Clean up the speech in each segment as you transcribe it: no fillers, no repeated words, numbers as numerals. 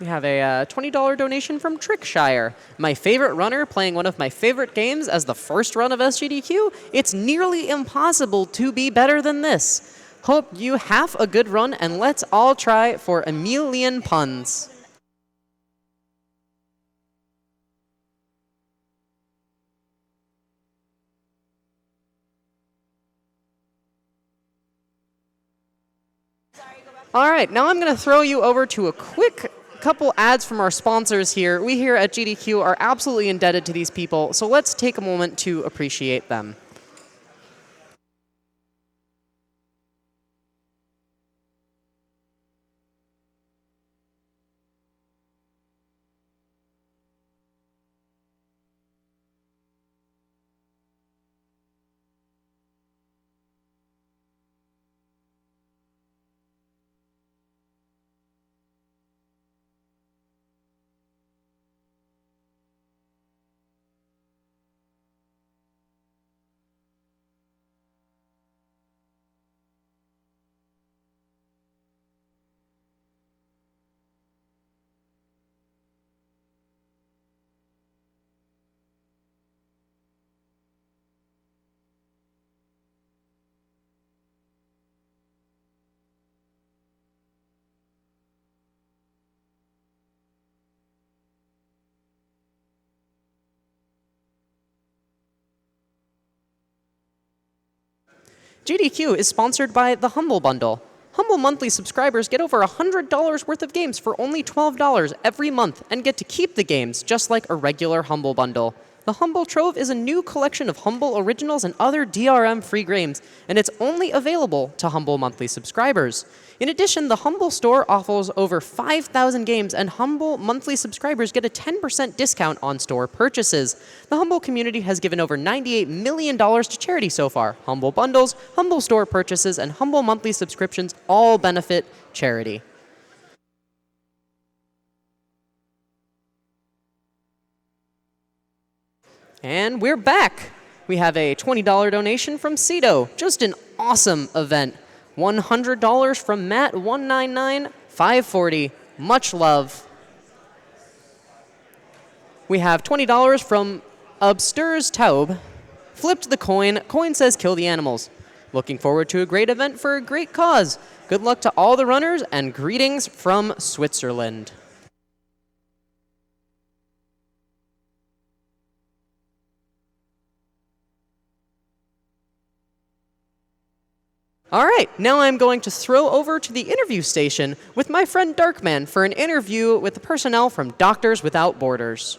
We have a $20 donation from Trickshire. My favorite runner playing one of my favorite games as the first run of SGDQ? It's nearly impossible to be better than this. Hope you have a good run, and let's all try for a million puns. All right, now I'm going to throw you over to a quick couple ads from our sponsors here. We here at GDQ are absolutely indebted to these people, so let's take a moment to appreciate them. GDQ is sponsored by the Humble Bundle. Humble monthly subscribers get over $100 worth of games for only $12 every month and get to keep the games just like a regular Humble Bundle. The Humble Trove is a new collection of Humble originals and other DRM-free games, and it's only available to Humble monthly subscribers. In addition, the Humble store offers over 5,000 games, and Humble monthly subscribers get a 10% discount on store purchases. The Humble community has given over $98 million to charity so far. Humble bundles, Humble store purchases, and Humble monthly subscriptions all benefit charity. And we're back. We have a $20 donation from Cito. Just an awesome event. $100 from Matt199540. Much love. We have $20 from Absturs Taub. Flipped the coin. Coin says kill the animals. Looking forward to a great event for a great cause. Good luck to all the runners, and greetings from Switzerland. All right, now I'm going to throw over to the interview station with my friend Darkman for an interview with the personnel from Doctors Without Borders.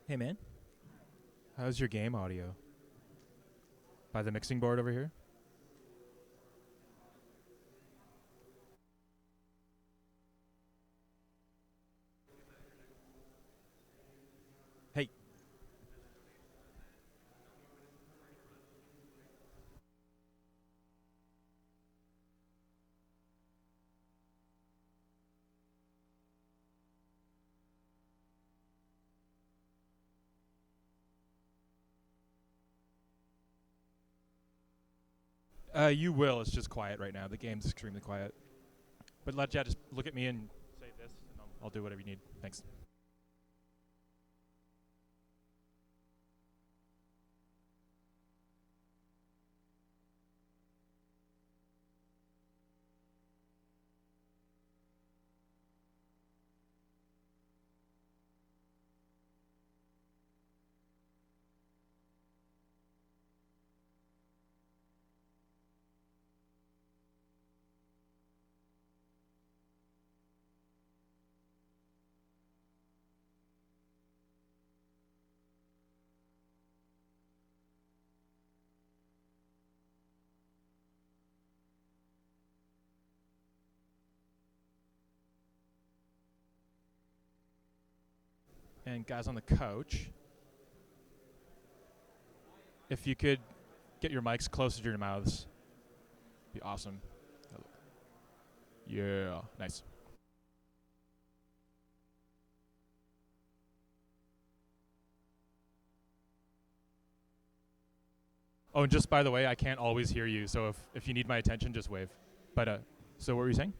Hey, man. How's your game audio? By the mixing board over here? Hey. You will. It's just quiet right now. The game's extremely quiet. But just look at me and say this, and I'll do whatever you need. Thanks. And guys on the couch, if you could get your mics closer to your mouths, be awesome. Yeah, nice. Oh, and just by the way, I can't always hear you, so if you need my attention, just wave. But so what were you saying?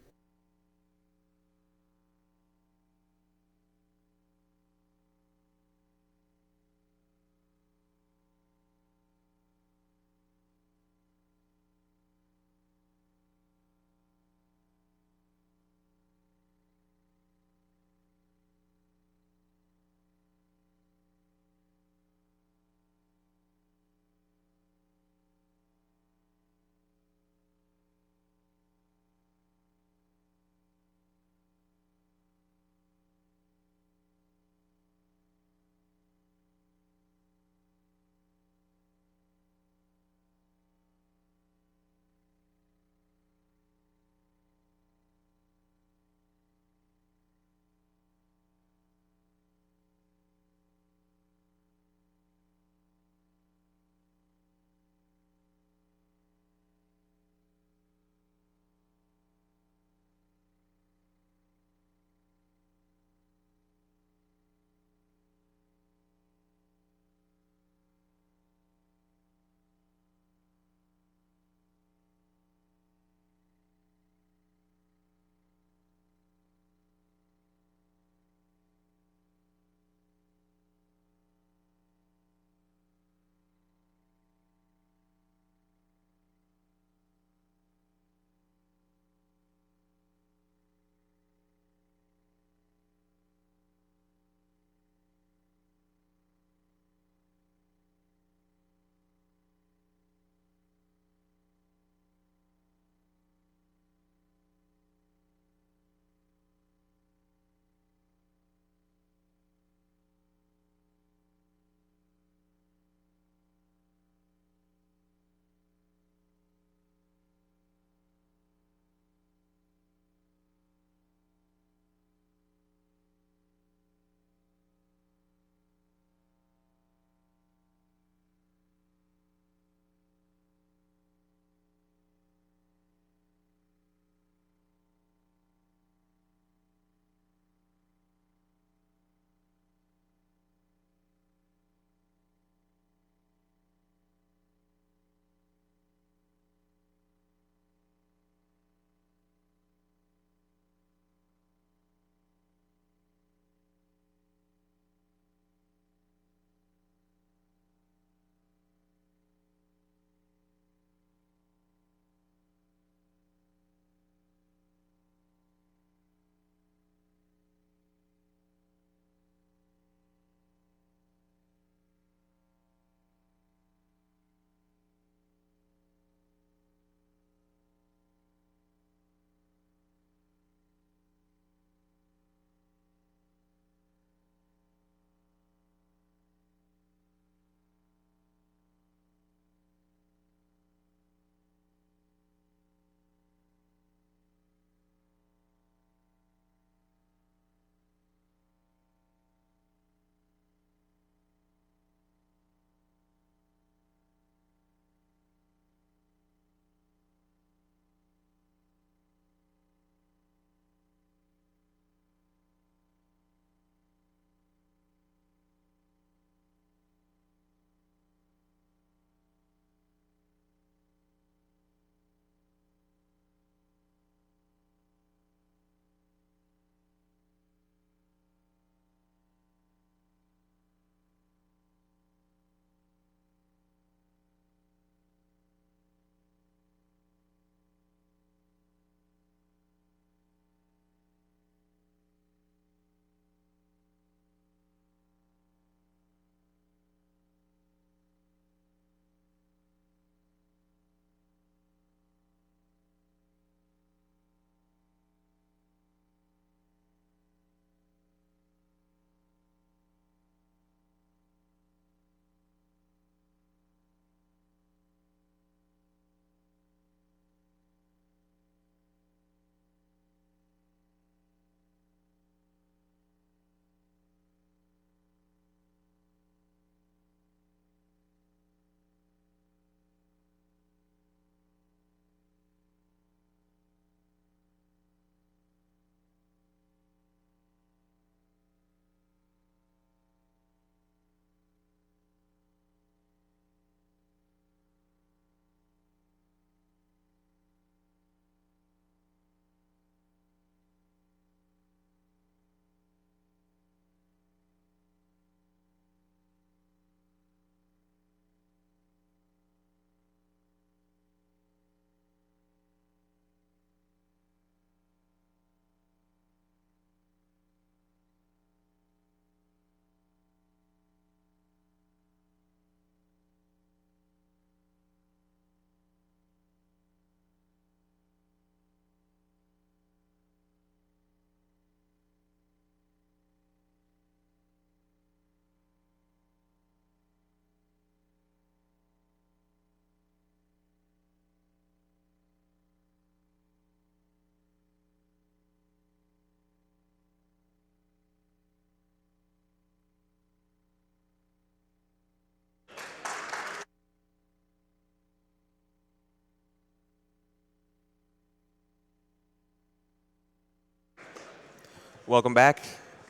Welcome back,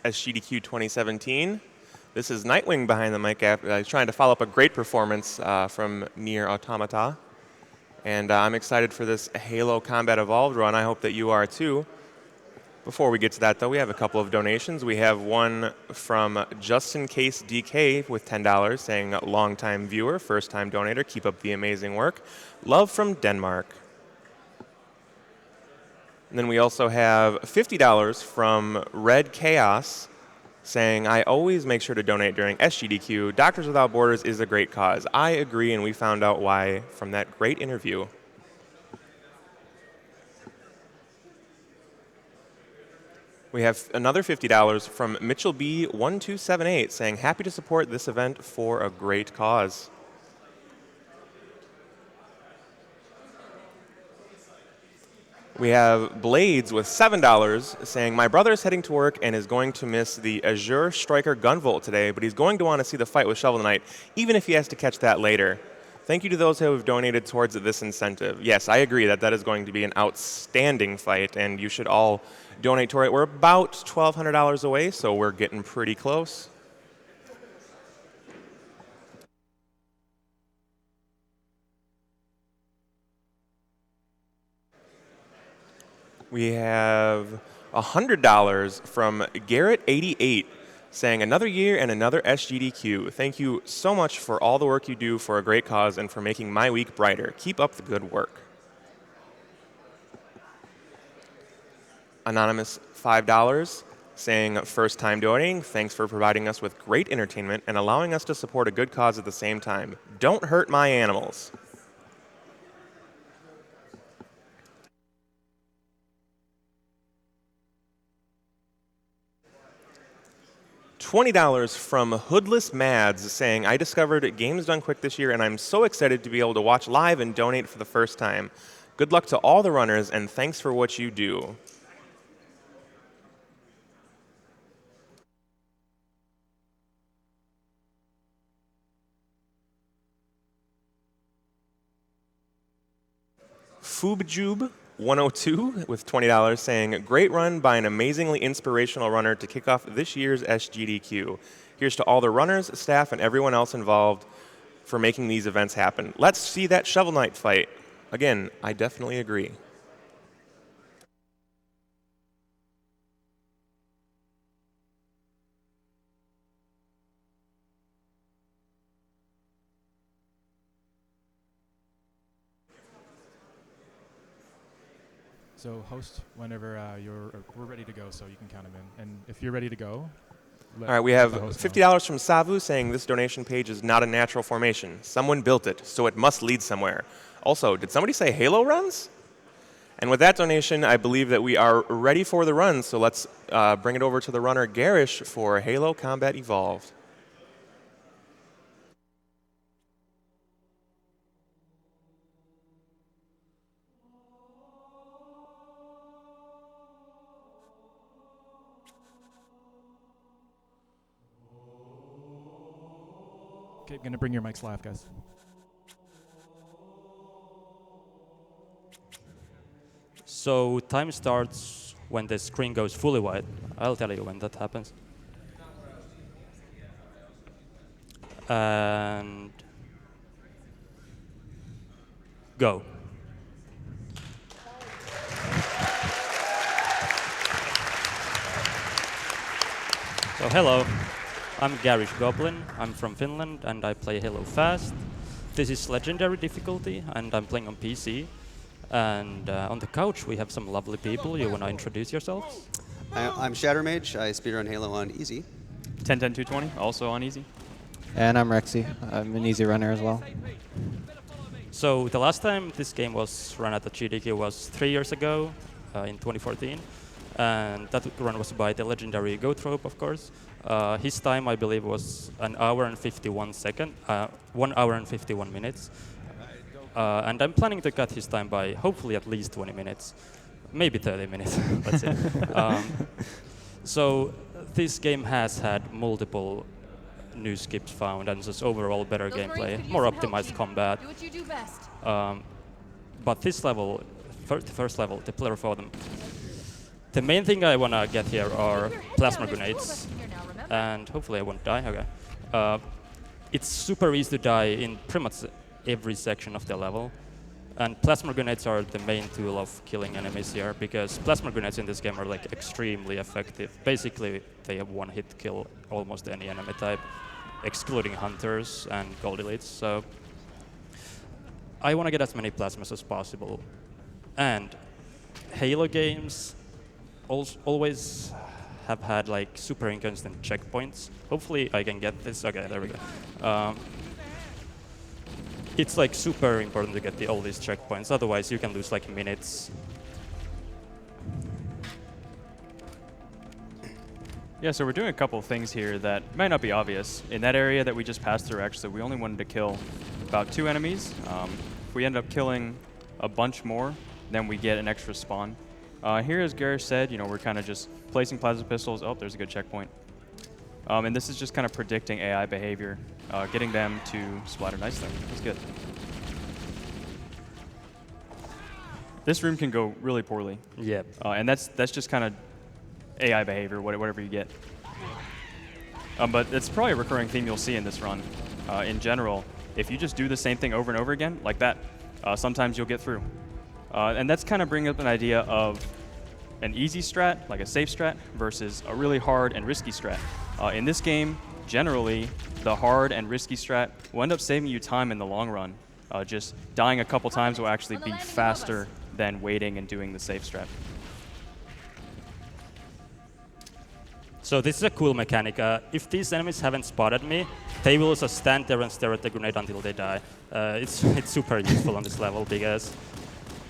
SGDQ2017. This is Nightwing behind the mic. He's trying to follow up a great performance from Nier Automata. And I'm excited for this Halo Combat Evolved run. I hope that you are too. Before we get to that, though, we have a couple of donations. We have one from Justin Case DK with $10 saying, long-time viewer, first-time donator, keep up the amazing work. Love from Denmark. And then we also have $50 from Red Chaos saying, I always make sure to donate during SGDQ. Doctors Without Borders is a great cause. I agree, and we found out why from that great interview. We have another $50 from Mitchell B1278 saying, happy to support this event for a great cause. We have Blades with $7 saying, my brother is heading to work and is going to miss the Azure Striker Gunvolt today, but he's going to want to see the fight with Shovel Knight, even if he has to catch that later. Thank you to those who have donated towards this incentive. Yes, I agree that that is going to be an outstanding fight, and you should all donate toward it. We're about $1,200 away, so we're getting pretty close. We have $100 from Garrett88 saying, another year and another SGDQ. Thank you so much for all the work you do for a great cause and for making my week brighter. Keep up the good work. Anonymous $5 saying, first time donating. Thanks for providing us with great entertainment and allowing us to support a good cause at the same time. Don't hurt my animals. $20 from Hoodless Mads saying, I discovered Games Done Quick this year and I'm so excited to be able to watch live and donate for the first time. Good luck to all the runners and thanks for what you do. Foobjube102 with $20 saying, great run by an amazingly inspirational runner to kick off this year's SGDQ. Here's to all the runners, staff, and everyone else involved for making these events happen. Let's see that Shovel Knight fight. Again, I definitely agree. So host whenever we're ready to go, so you can count them in. And if you're ready to go, all right, we have $50 from Savu saying this donation page is not a natural formation. Someone built it, so it must lead somewhere. Also, did somebody say Halo runs? And with that donation, I believe that we are ready for the run, so let's bring it over to the runner Garish for Halo Combat Evolved. Okay, gonna bring your mics live, guys. So time starts when the screen goes fully white. I'll tell you when that happens. And go. So hello, I'm Garish Goblin. I'm from Finland and I play Halo Fast. This is legendary difficulty and I'm playing on PC. And on the couch we have some lovely people. You want to introduce yourselves? I'm Shattermage. I speedrun Halo on easy. 10-10-220, also on easy. And I'm Rexy. I'm an easy runner as well. So the last time this game was run at the GDQ was 3 years ago, in 2014. And that run was by the legendary Goatrope, of course. His time, I believe, was 1 hour and 51 minutes. And I'm planning to cut his time by hopefully at least 20 minutes, maybe 30 minutes, let's see. So this game has had multiple new skips found and just overall better gameplay, more optimized combat. Do what you do best. But this level, the first level, the player for them, The main thing I want to get here are plasma grenades, and hopefully I won't die. Okay. It's super easy to die in pretty much every section of the level, and plasma grenades are the main tool of killing enemies here, because plasma grenades in this game are like extremely effective. Basically, they have one-hit kill almost any enemy type, excluding hunters and gold elites. So I want to get as many plasmas as possible, and Halo games always have had like super inconsistent checkpoints. Hopefully I can get this. Okay, there we go. It's like super important to get all these checkpoints, otherwise you can lose like minutes. Yeah, so we're doing a couple of things here that might not be obvious. In that area that we just passed through, actually, we only wanted to kill about 2 enemies. If we end up killing a bunch more, then we get an extra spawn. Here, as Garish said, we're kind of just placing plasma pistols. Oh, there's a good checkpoint. And this is just kind of predicting AI behavior, getting them to splatter nicely. That's good. This room can go really poorly. Yeah. And that's just kind of AI behavior, whatever you get. But it's probably a recurring theme you'll see in this run. In general, if you just do the same thing over and over again, like that, sometimes you'll get through. And that's kind of bringing up an idea of an easy strat, like a safe strat, versus a really hard and risky strat. In this game, generally, the hard and risky strat will end up saving you time in the long run. Just dying a couple times will actually be faster than waiting and doing the safe strat. So this is a cool mechanic. If these enemies haven't spotted me, they will just stand there and stare at the grenade until they die. It's super useful on this level, because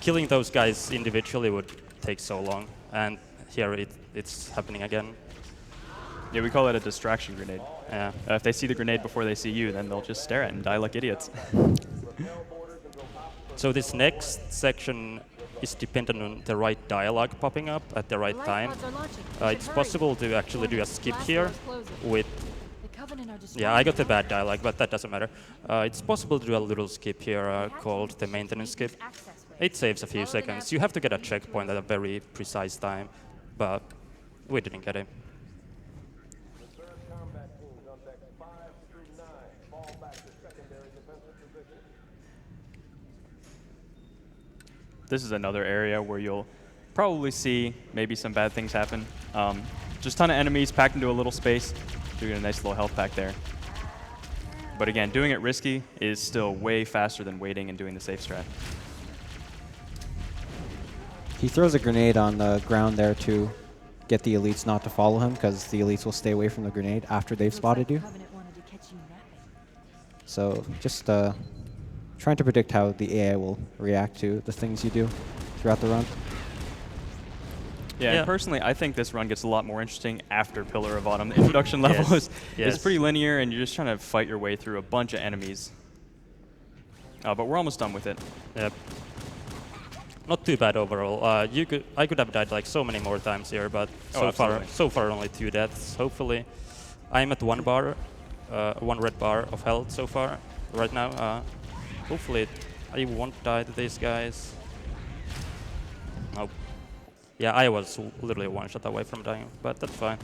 killing those guys individually would take so long. And here it's happening again. Yeah, we call it a distraction grenade. Yeah. If they see the grenade before they see you, then they'll just stare at it and die like idiots. So this next section is dependent on the right dialogue popping up at the right time. It's possible to actually do a skip here with... Yeah, I got the bad dialogue, but that doesn't matter. It's possible to do a little skip here called the maintenance skip. It saves a few seconds. You have to get a checkpoint at a very precise time, but we didn't get it. This is another area where you'll probably see maybe some bad things happen. Just a ton of enemies packed into a little space, doing a nice little health pack there. But again, doing it risky is still way faster than waiting and doing the safe strat. He throws a grenade on the ground there to get the elites not to follow him, because the elites will stay away from the grenade after they've spotted you. So just trying to predict how the AI will react to the things you do throughout the run. Yeah, and personally, I think this run gets a lot more interesting after Pillar of Autumn. The introduction level is pretty linear, and you're just trying to fight your way through a bunch of enemies. But we're almost done with it. Yep. Not too bad overall. I could have died like so many more times here, but so far only 2 deaths. Hopefully, I'm at 1 bar, 1 red bar of health so far right now. Hopefully, I won't die to these guys. Nope. Yeah, I was literally 1 shot away from dying, but that's fine.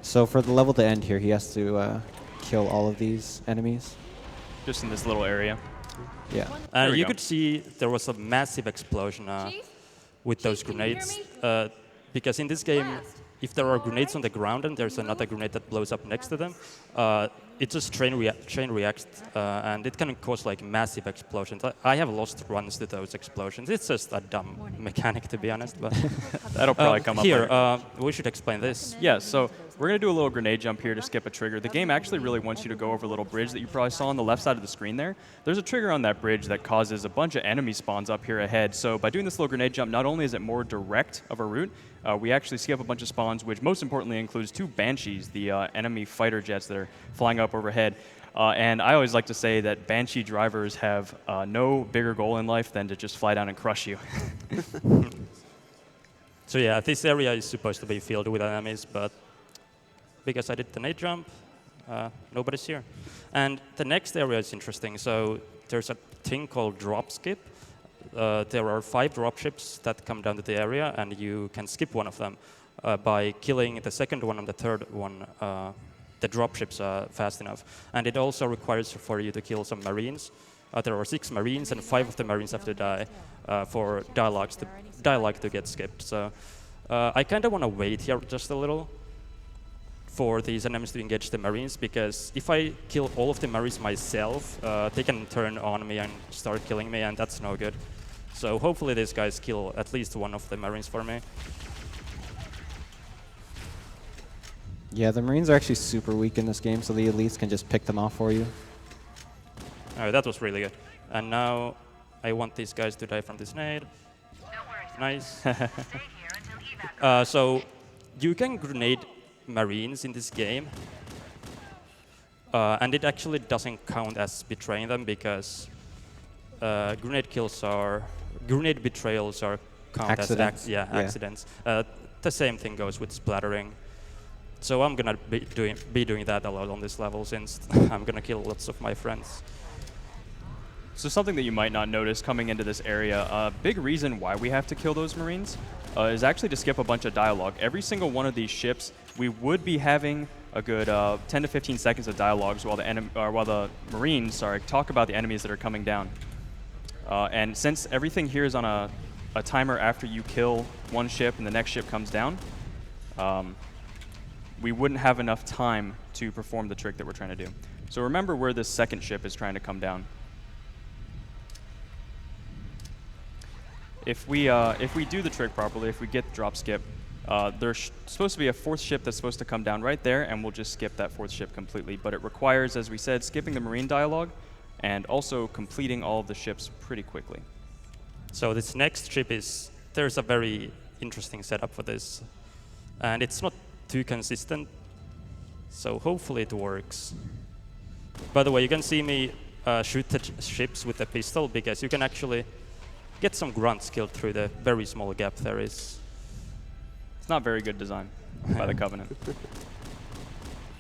So for the level to end here, he has to kill all of these enemies. Just in this little area. Yeah. You could see there was a massive explosion with those grenades. Because in this game, if there are grenades on the ground and there's another grenade that blows up next to them, it just chain reacts, and it can cause like massive explosions. I have lost runs to those explosions. It's just a dumb mechanic, to be honest. But that'll probably come up here. later. We should explain this. Yeah, so we're going to do a little grenade jump here to skip a trigger. The game actually really wants you to go over a little bridge that you probably saw on the left side of the screen there. There's a trigger on that bridge that causes a bunch of enemy spawns up here ahead. So by doing this little grenade jump, not only is it more direct of a route, we actually skip a bunch of spawns, which most importantly includes 2 Banshees, the enemy fighter jets that are flying up overhead. And I always like to say that Banshee drivers have no bigger goal in life than to just fly down and crush you. So yeah, this area is supposed to be filled with enemies, but because I did the nade jump, nobody's here. And the next area is interesting. So there's a thing called drop skip. There are 5 dropships that come down to the area, and you can skip one of them by killing the second one and the third one, the dropships fast enough. And it also requires for you to kill some Marines. There are 6 Marines, and 5 of the Marines have to die for dialogue to get skipped. So I kind of want to wait here just a little for these enemies to engage the Marines, because if I kill all of the Marines myself, they can turn on me and start killing me, and that's no good. So hopefully these guys kill at least one of the Marines for me. Yeah, the Marines are actually super weak in this game, so the elites can just pick them off for you. Oh, that was really good. And now I want these guys to die from this nade. Nice. So you can grenade Marines in this game. And it actually doesn't count as betraying them, because grenade betrayals are count Accidents. as accidents. The same thing goes with splattering. So I'm gonna be doing that a lot on this level, since I'm gonna kill lots of my friends. So something that you might not notice coming into this area, a big reason why we have to kill those Marines is actually to skip a bunch of dialogue. Every single one of these ships, we would be having a good 10 to 15 seconds of dialogues while the Marines talk about the enemies that are coming down. And since everything here is on a timer after you kill one ship and the next ship comes down, we wouldn't have enough time to perform the trick that we're trying to do. So remember where this second ship is trying to come down. If we do the trick properly, if we get the drop skip, there's supposed to be a 4th ship that's supposed to come down right there, and we'll just skip that 4th ship completely. But it requires, as we said, skipping the Marine dialogue and also completing all of the ships pretty quickly. So this next ship there's a very interesting setup for this. And it's not too consistent, so hopefully it works. By the way, you can see me shoot the ships with a pistol, because you can actually get some grunts killed through the very small gap there is. It's not very good design by the Covenant.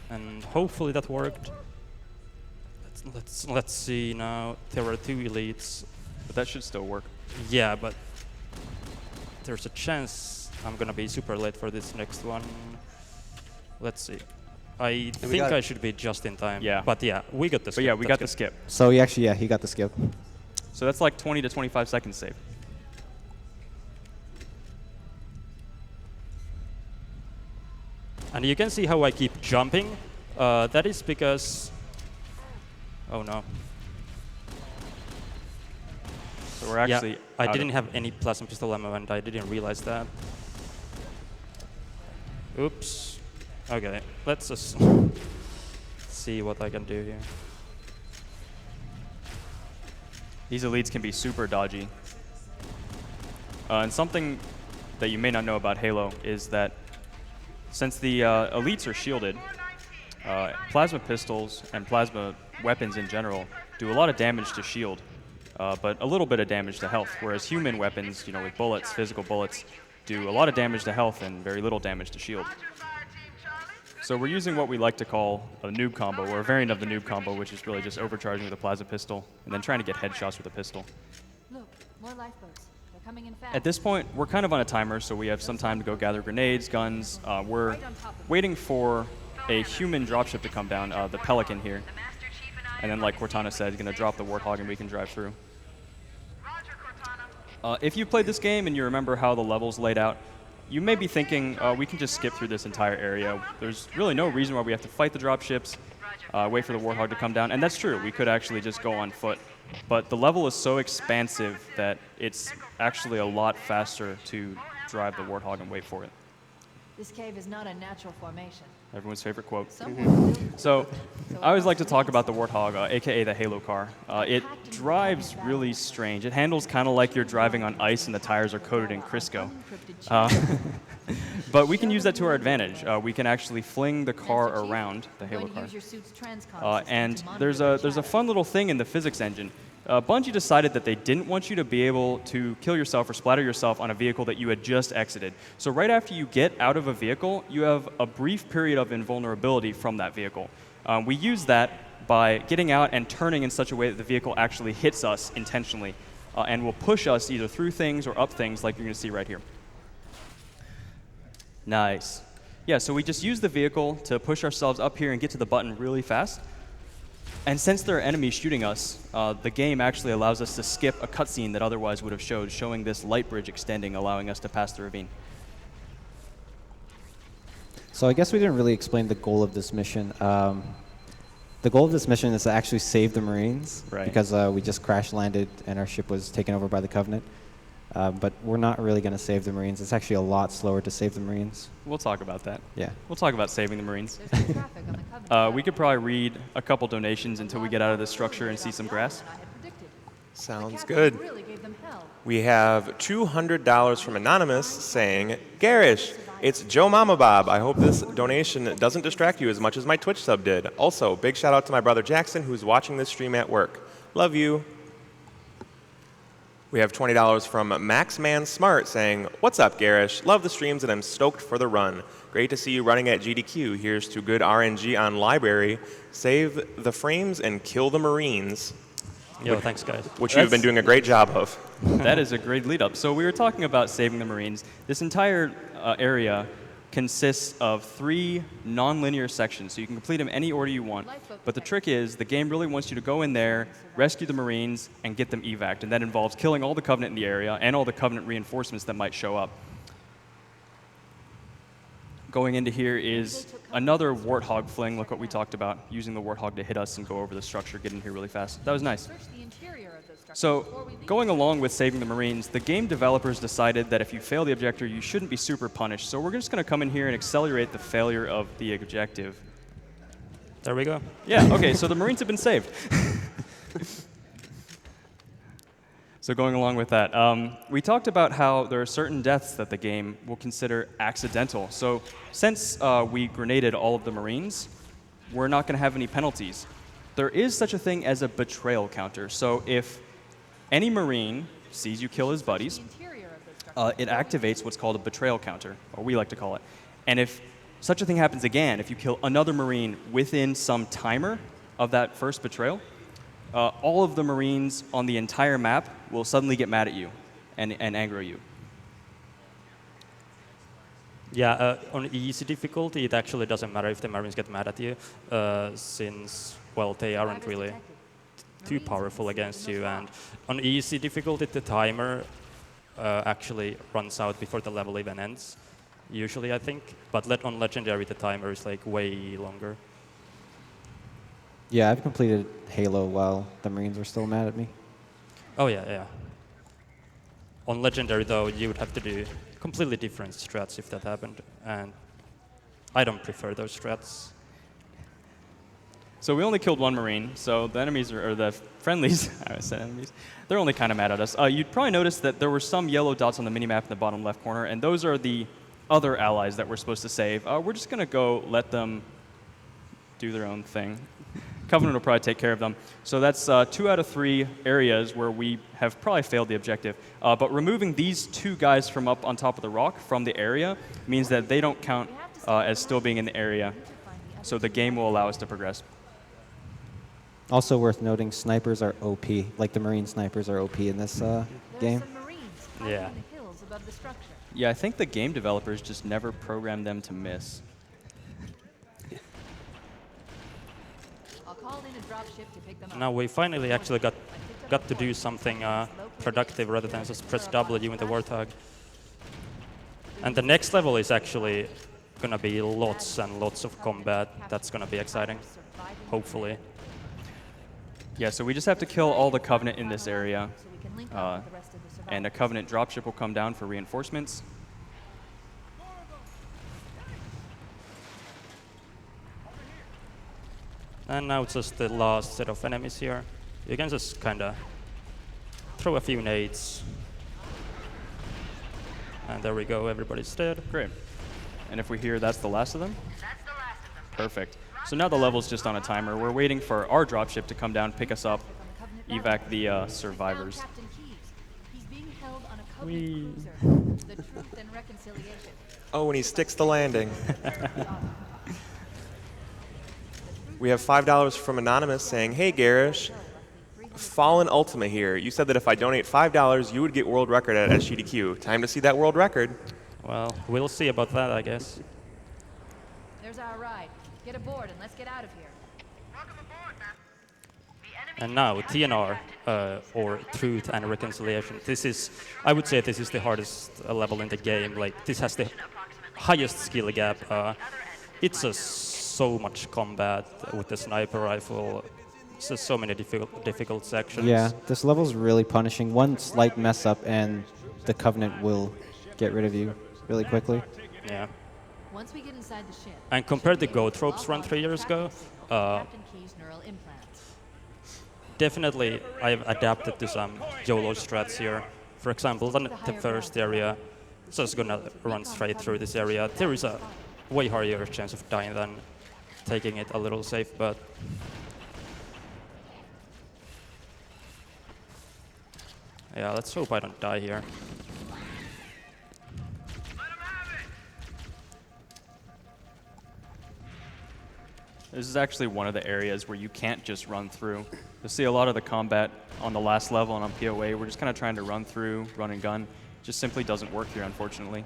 And hopefully that worked. Let's see now. There are 2 elites. But that should still work. Yeah, but there's a chance I'm gonna be super late for this next one. Let's see. I think I should be just in time. Yeah. But yeah, we got the skip. But yeah, we got the skip. So he got the skip. So that's like 20 to 25 seconds saved. And you can see how I keep jumping. That is because... Oh no. So we're actually I didn't have any plasma pistol ammo, and I didn't realize that. Oops. Okay, let's just see what I can do here. These elites can be super dodgy. And something that you may not know about Halo is that since the elites are shielded, plasma pistols and plasma weapons in general do a lot of damage to shield, but a little bit of damage to health, whereas human weapons, with bullets, physical bullets, do a lot of damage to health and very little damage to shield. So we're using what we like to call a noob combo, or a variant of the noob combo, which is really just overcharging with a plasma pistol and then trying to get headshots with a pistol. Look, more lifeboats. They're coming in fast. At this point, we're kind of on a timer, so we have some time to go gather grenades, guns. We're waiting for a human dropship to come down, the Pelican here. And then, like Cortana said, he's going to drop the Warthog and we can drive through. If you played this game and you remember how the level's laid out, you may be thinking, we can just skip through this entire area. There's really no reason why we have to fight the dropships, wait for the Warthog to come down. And that's true. We could actually just go on foot. But the level is so expansive that it's actually a lot faster to drive the Warthog and wait for it. This cave is not a natural formation. Everyone's favorite quote. Someone So I always like to talk about the Warthog, aka the Halo car. It drives really strange. It handles kind of like you're driving on ice and the tires are coated in Crisco. But we can use that to our advantage. We can actually fling the car around, the Halo car. And there's a fun little thing in the physics engine. Bungie decided that they didn't want you to be able to kill yourself or splatter yourself on a vehicle that you had just exited. So right after you get out of a vehicle, you have a brief period of invulnerability from that vehicle. We use that by getting out and turning in such a way that the vehicle actually hits us intentionally and will push us either through things or up things like you're going to see right here. Nice. Yeah, so we just use the vehicle to push ourselves up here and get to the button really fast. And since there are enemies shooting us, the game actually allows us to skip a cutscene that otherwise would have showing this light bridge extending, allowing us to pass the ravine. So I guess we didn't really explain the goal of this mission. The goal of this mission is to actually save the Marines, Right. because we just crash landed and our ship was taken over by the Covenant. But we're not really going to save the Marines. It's actually a lot slower to save the Marines. We'll talk about that. Yeah. We'll talk about saving the Marines. There's no traffic on the Covenant. We could probably read a couple donations until we get out of this structure and see some grass. I had predicted. Sounds The captain good. really gave them hell. We have $200 from Anonymous saying, Garish, it's Joe Mama Bob. I hope this donation doesn't distract you as much as my Twitch sub did. Also, big shout out to my brother Jackson, who's watching this stream at work. Love you. We have $20 from Maxman Smart saying, what's up, Garish? Love the streams and I'm stoked for the run. Great to see you running at GDQ. Here's to good RNG on library. Save the frames and kill the Marines. Yo, thanks, guys. Which you've been doing a great job of. That is a great lead up. So we were talking about saving the Marines. This entire area consists of 3 non-linear sections, so you can complete them any order you want. But the trick is, the game really wants you to go in there, rescue the Marines, and get them evac'd. And that involves killing all the Covenant in the area and all the Covenant reinforcements that might show up. Going into here is another Warthog fling, like what we talked about, using the Warthog to hit us and go over the structure, get in here really fast. That was nice. Search the interior of those structures So, before we leave. going along with saving the Marines, the game developers decided that if you fail the objective, you shouldn't be super punished. So we're just going to come in here and accelerate the failure of the objective. There we go. Yeah, okay, so the Marines have been saved. So going along with that, we talked about how there are certain deaths that the game will consider accidental. So since we grenaded all of the Marines, we're not going to have any penalties. There is such a thing as a betrayal counter. So if any Marine sees you kill his buddies, The interior of those structures it activates what's called a betrayal counter, or we like to call it. And if such a thing happens again, if you kill another Marine within some timer of that first betrayal, all of the Marines on the entire map will suddenly get mad at you and anger you. Yeah, on easy difficulty, it actually doesn't matter if the Marines get mad at you, since, well, they aren't really too powerful against you. And on easy difficulty, the timer actually runs out before the level even ends, usually, I think. But on Legendary, the timer is like way longer. Yeah, I've completed Halo while the Marines were still mad at me. Oh, yeah, yeah. On Legendary, though, you would have to do completely different strats if that happened, and I don't prefer those strats. So we only killed 1 Marine, so the enemies, or the friendlies, I said enemies, they're only kind of mad at us. You'd probably notice that there were some yellow dots on the minimap in the bottom left corner, and those are the other allies that we're supposed to save. We're just going to go let them do their own thing. Covenant will probably take care of them. So that's 2 out of 3 areas where we have probably failed the objective. But removing these 2 guys from up on top of the rock from the area means that they don't count as still being in the area. So the game will allow us to progress. Also worth noting, snipers are OP. Like the Marine snipers are OP in this There game. are some Marines hiding Yeah. in the hills above the structure. Yeah, I think the game developers just never programmed them to miss. I'll call in a dropship to pick them up. Now we finally actually got to do something productive rather than just press W in the Warthog. And the next level is actually going to be lots and lots of combat. That's going to be exciting, hopefully. Yeah, so we just have to kill all the Covenant in this area, So we can link up with the rest of the survivors. and a Covenant dropship will come down for reinforcements. And now it's just the last set of enemies here. You can just kind of throw a few nades. And there we go, everybody's dead. Great. And if we hear that's the last of them? Perfect. So now the level's just on a timer. We're waiting for our dropship to come down, pick us up, evac the survivors. Captain Keyes. He's being held on a Covenant cruiser. The Truth and Reconciliation. Oh, and he sticks the landing. We have $5 from Anonymous saying, hey, Garish, Fallen Ultima here. You said that if I donate $5, you would get world record at SGDQ. Time to see that world record. Well, we'll see about that, I guess. There's our ride. Get aboard and let's get out of here. And now, TNR, or Truth and Reconciliation. This is, I would say this is the hardest level in the game. Like, this has the highest skill gap. It's so much combat with the sniper rifle. So many difficult sections. Yeah, this level's really punishing. One slight mess up and the Covenant will get rid of you really quickly. Yeah. Once we get inside the ship. And compared to Goatropes run 3 years ago, definitely I've adapted to some YOLO strats here. For example, the first area, just gonna run straight through this area. There is a way higher chance of dying than taking it a little safe, but yeah, let's hope I don't die here. This is actually one of the areas where you can't just run through. You'll see a lot of the combat on the last level and on POA. We're just kind of trying to run through, run and gun. Just simply doesn't work here, unfortunately.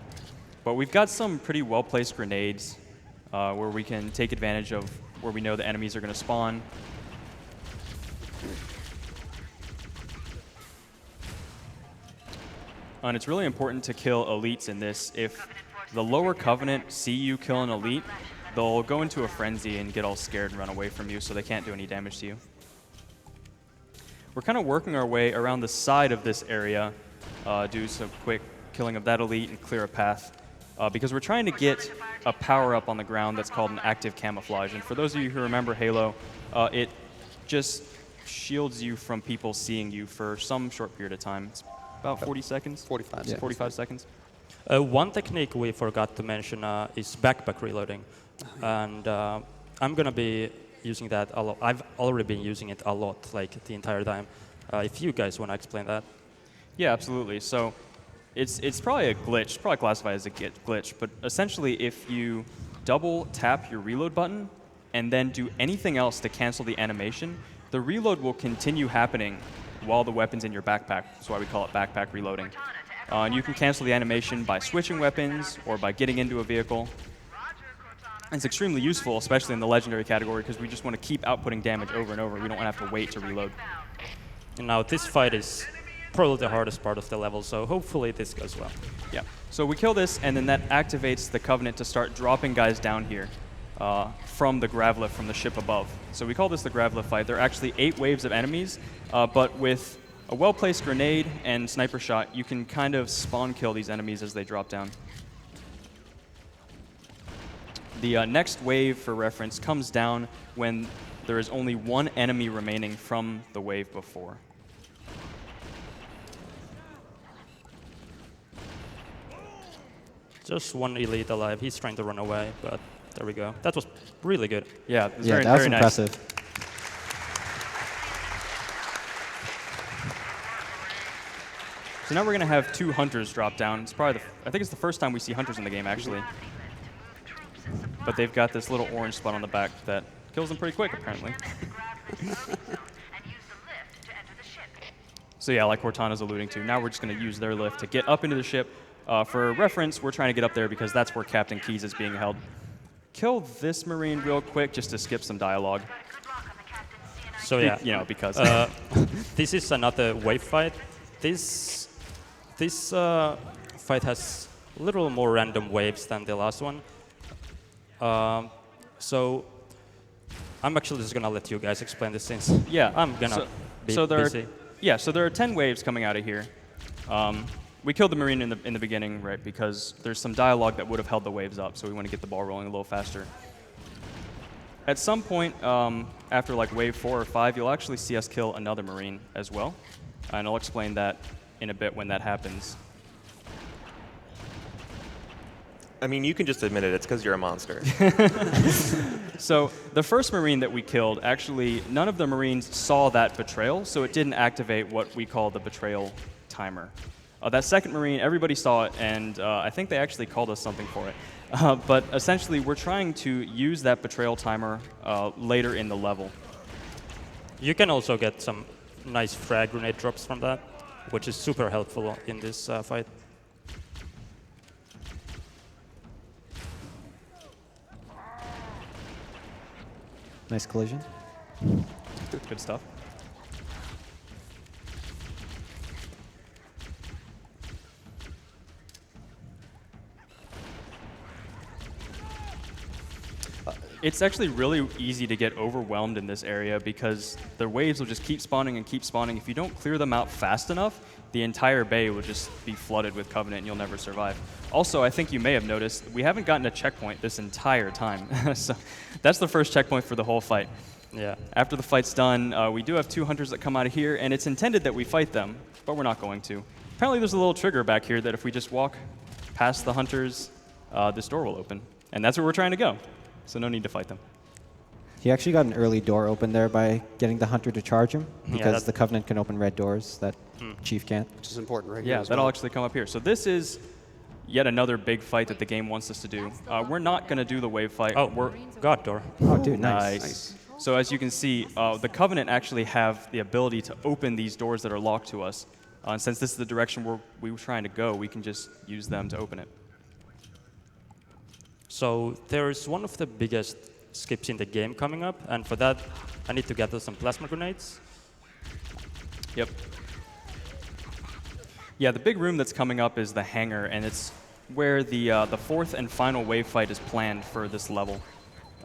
But we've got some pretty well-placed grenades where we can take advantage of where we know the enemies are going to spawn. And it's really important to kill elites in this. If the lower Covenant see you kill an elite, they'll go into a frenzy and get all scared and run away from you, so they can't do any damage to you. We're kind of working our way around the side of this area, do some quick killing of that elite and clear a path, because we're trying to get a power-up on the ground that's called an active camouflage. And for those of you who remember Halo, it just shields you from people seeing you for some short period of time. It's about 40 seconds? 45 seconds. 45 seconds. One technique we forgot to mention is backpack reloading. And I'm going to be using that a lot. I've already been using it a lot, like the entire time. If you guys want to explain that. Yeah, absolutely. So it's probably a glitch, probably classified as a glitch, but essentially if you double tap your reload button and then do anything else to cancel the animation, the reload will continue happening while the weapon's in your backpack. That's why we call it backpack reloading. And you can cancel the animation by switching weapons or by getting into a vehicle. And it's extremely useful, especially in the legendary category, because we just want to keep outputting damage over and over. We don't want to have to wait to reload. And now this fight is probably the hardest part of the level, so hopefully this goes well. Yeah. So we kill this, and then that activates the Covenant to start dropping guys down here from the grav lift from the ship above. So we call this the grav lift fight. There are actually 8 waves of enemies, but with a well-placed grenade and sniper shot, you can kind of spawn kill these enemies as they drop down. The next wave, for reference, comes down when there is only one enemy remaining from the wave before. Just one elite alive. He's trying to run away, but there we go. That was really good. Yeah, it was Yeah, very, that's very nice. impressive. So now we're going to have 2 hunters drop down. It's probably I think it's the first time we see hunters in the game, actually. But they've got this little orange spot on the back that kills them pretty quick, apparently. So yeah, like Cortana's alluding to, now we're just going to use their lift to get up into the ship. For reference, we're trying to get up there because that's where Captain Keyes is being held. Kill this Marine real quick just to skip some dialogue. So yeah, You know, because. this is another wave fight. This fight has a little more random waves than the last one. So I'm actually just gonna let you guys explain this since Yeah. I'm gonna be busy. So there are 10 waves coming out of here. We killed the Marine in the beginning, right, because there's some dialogue that would have held the waves up, so we want to get the ball rolling a little faster. At some point, after like wave 4 or 5, you'll actually see us kill another Marine as well, and I'll explain that in a bit when that happens. I mean, you can just admit it. It's because you're a monster. So the first Marine that we killed, actually, none of the Marines saw that betrayal, so it didn't activate what we call the betrayal timer. That second Marine, everybody saw it, and I think they actually called us something for it. But essentially, we're trying to use that betrayal timer later in the level. You can also get some nice frag grenade drops from that, which is super helpful in this fight. Nice collision. Good stuff. It's actually really easy to get overwhelmed in this area because the waves will just keep spawning and keep spawning. If you don't clear them out fast enough, the entire bay will just be flooded with Covenant and you'll never survive. Also, I think you may have noticed, we haven't gotten a checkpoint this entire time. So that's the first checkpoint for the whole fight. Yeah. After the fight's done, we do have 2 hunters that come out of here, and it's intended that we fight them, but we're not going to. Apparently there's a little trigger back here that if we just walk past the hunters, this door will open. And that's where we're trying to go. So no need to fight them. He actually got an early door open there by getting the hunter to charge him, because Yeah, the Covenant can open red doors that Chief can't. Which is important right here. Yeah, as that'll well. actually come up here. So this is yet another big fight that the game wants us to do. We're not going to do the wave fight. Oh, we're God door. Oh, dude, nice. Nice. So as you can see, the Covenant actually have the ability to open these doors that are locked to us. And since this is the direction we were trying to go, we can just use them to open it. So there's one of the biggest skips in the game coming up, and for that, I need to gather some plasma grenades. Yep. Yeah, the big room that's coming up is the hangar, and it's where the fourth and final wave fight is planned for this level.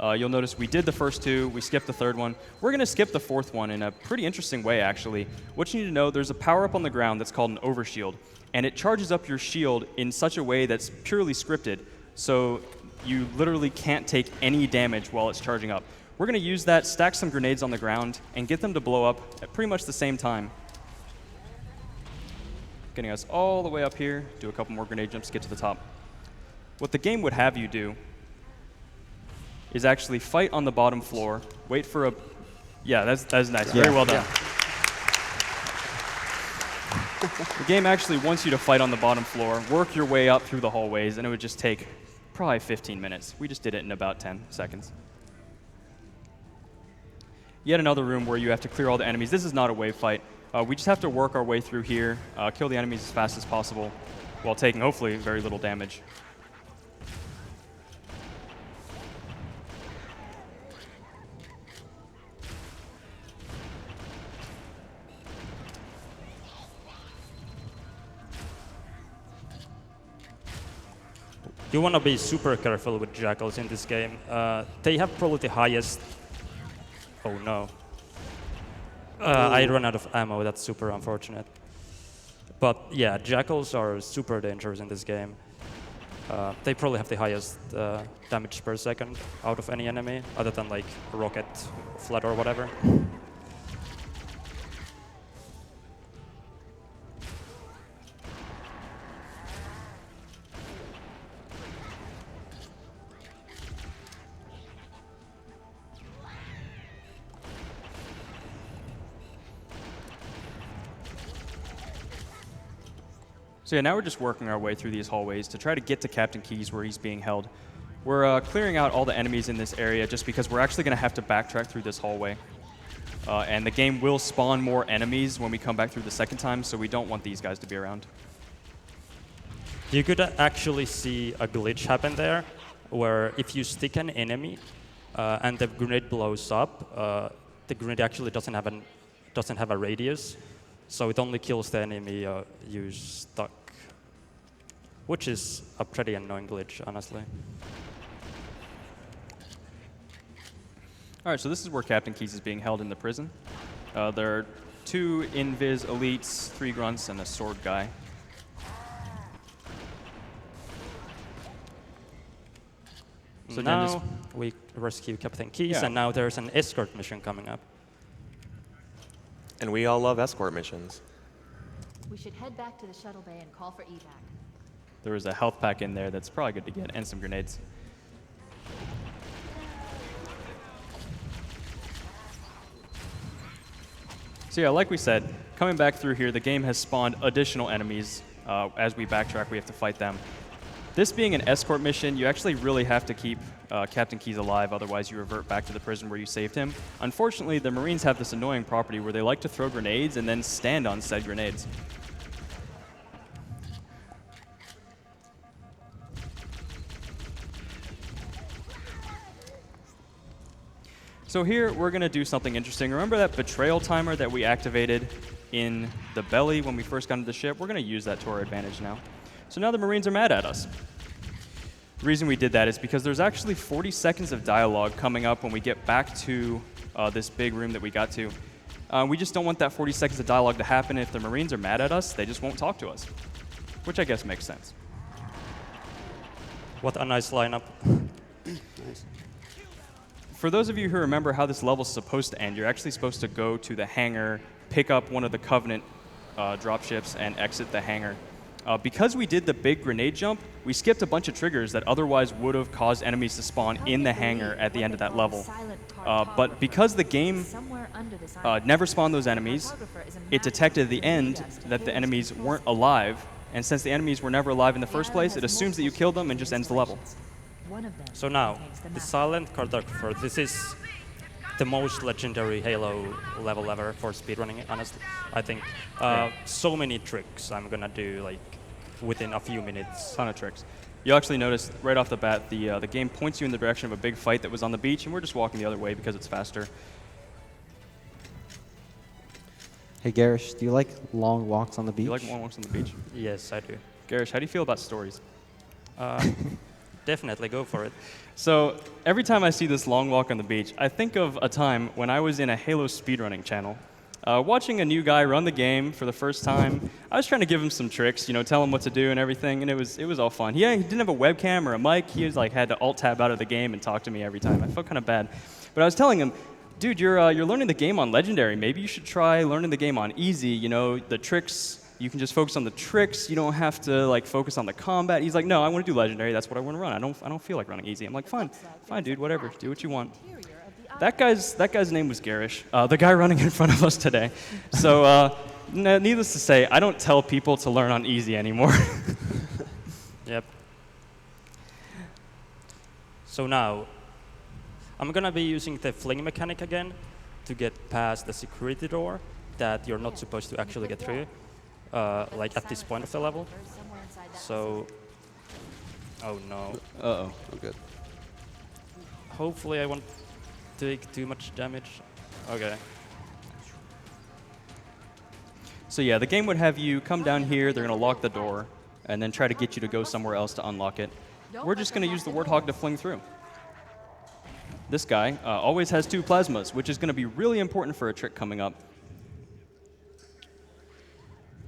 You'll notice we did the first 2, we skipped the third one. We're going to skip the fourth one in a pretty interesting way, actually. What you need to know, there's a power-up on the ground that's called an overshield, and it charges up your shield in such a way that's purely scripted, so you literally can't take any damage while it's charging up. We're going to use that, stack some grenades on the ground, and get them to blow up at pretty much the same time. Getting us all the way up here, do a couple more grenade jumps to get to the top. What the game would have you do is actually fight on the bottom floor, wait for a... Yeah, that's nice. Yeah. Very well done. The game actually wants you to fight on the bottom floor, work your way up through the hallways, and it would just take probably 15 minutes. We just did it in about 10 seconds. Yet another room where you have to clear all the enemies. This is not a wave fight. We just have to work our way through here, kill the enemies as fast as possible, while taking, hopefully, very little damage. You want to be super careful with jackals in this game. They have probably the highest... Oh no. I ran out of ammo, that's super unfortunate. But yeah, jackals are super dangerous in this game. They probably have the highest damage per second out of any enemy, other than like rocket, flood or whatever. So yeah, now we're just working our way through these hallways to try to get to Captain Keyes where he's being held. We're clearing out all the enemies in this area just because we're actually going to have to backtrack through this hallway. And the game will spawn more enemies when we come back through the second time, so we don't want these guys to be around. You could actually see a glitch happen there, where if you stick an enemy and the grenade blows up, the grenade actually doesn't have a radius, so it only kills the enemy you stuck, which is a pretty annoying glitch, honestly. All right, so this is where Captain Keyes is being held in the prison. There are 2 Invis elites, 3 grunts, and a sword guy. So now we rescue Captain Keyes, and now there's an escort mission coming up. And we all love escort missions. We should head back to the shuttle bay and call for evac. There was a health pack in there that's probably good to get, and some grenades. So yeah, like we said, coming back through here, the game has spawned additional enemies. As we backtrack, we have to fight them. This being an escort mission, you actually really have to keep Captain Keyes alive, otherwise you revert back to the prison where you saved him. Unfortunately, the Marines have this annoying property where they like to throw grenades and then stand on said grenades. So here, we're going to do something interesting. Remember that betrayal timer that we activated in the belly when we first got into the ship? We're going to use that to our advantage now. So now the Marines are mad at us. The reason we did that is because there's actually 40 seconds of dialogue coming up when we get back to this big room that we got to. We just don't want that 40 seconds of dialogue to happen. If the Marines are mad at us, they just won't talk to us, which I guess makes sense. What a nice lineup. Nice. For those of you who remember how this level is supposed to end, you're actually supposed to go to the hangar, pick up one of the Covenant dropships, and exit the hangar. Because we did the big grenade jump, we skipped a bunch of triggers that otherwise would have caused enemies to spawn in the hangar at the end of that level. But because the game never spawned those enemies, it detected at the end that the enemies weren't alive, and since the enemies were never alive in the first place, it assumes that you killed them and just ends the level. So now, the Silent Cartographer, this is the most legendary Halo level ever for speedrunning, honestly. I think so many tricks I'm gonna do like within a few minutes. Ton of tricks. You'll actually notice right off the bat, the game points you in the direction of a big fight that was on the beach, and we're just walking the other way because it's faster. Hey, Garish, do you like long walks on the beach? You like long walks on the beach? Yes, I do. Garish, how do you feel about stories? Definitely go for it. So every time I see this long walk on the beach, I think of a time when I was in a Halo speedrunning channel, watching a new guy run the game for the first time. I was trying to give him some tricks, you know, tell him what to do and everything, and it was all fun. He didn't have a webcam or a mic. He was like had to alt tab out of the game and talk to me every time. I felt kind of bad, but I was telling him, dude, you're learning the game on Legendary. Maybe you should try learning the game on Easy. You know, the tricks. You can just focus on the tricks. You don't have to like focus on the combat. He's like, no, I want to do Legendary. That's what I want to run. I don't feel like running Easy. I'm like, fine, dude, whatever. Do what you want. That guy's name was Garish, the guy running in front of us today. So needless to say, I don't tell people to learn on Easy anymore. Yep. So now, I'm gonna be using the fling mechanic again to get past the security door that you're not supposed to actually get through. Like at this point of the level. So, oh no. Uh-oh, oh good. Hopefully I won't take too much damage. Okay. So yeah, the game would have you come down here, they're going to lock the door, and then try to get you to go somewhere else to unlock it. We're just going to use the Warthog to fling through. This guy always has 2 plasmas, which is going to be really important for a trick coming up.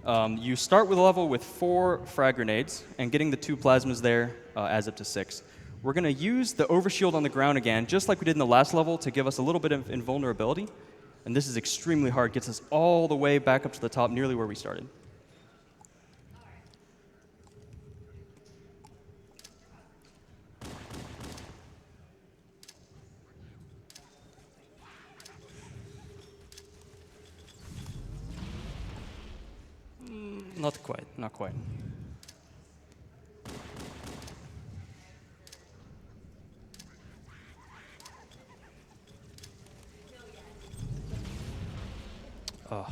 You start with a level with 4 frag grenades, and getting the 2 plasmas there adds up to 6. We're going to use the overshield on the ground again, just like we did in the last level, to give us a little bit of invulnerability. And this is extremely hard, gets us all the way back up to the top, nearly where we started. Not quite. Not quite. Oh.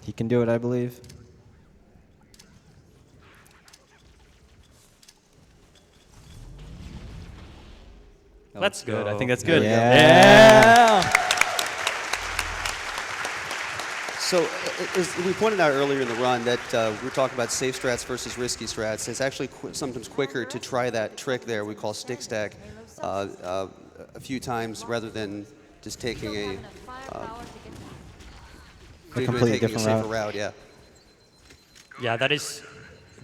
He can do it, I believe. Let's go. Good. I think that's good. Yeah. So as we pointed out earlier in the run that we were talking about safe strats versus risky strats. It's actually sometimes quicker to try that trick there we call stick stack a few times rather than just taking a completely different safer route. Yeah. Yeah, that is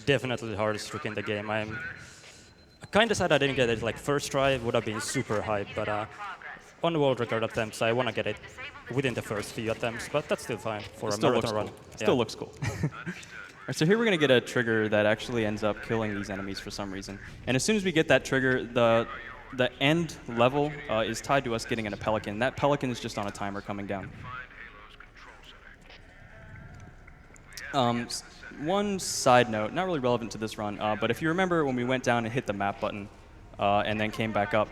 definitely the hardest trick in the game. I'm kind of sad I didn't get it. Like first try would have been super hype, but on world record attempts, I want to get it within the first few attempts, but that's still fine for It a still marathon looks run. cool. Still looks cool. Alright, so here we're going to get a trigger that actually ends up killing these enemies for some reason. And as soon as we get that trigger, the end level is tied to us getting in a pelican. That pelican is just on a timer coming down. One side note, not really relevant to this run, but if you remember when we went down and hit the map button and then came back up,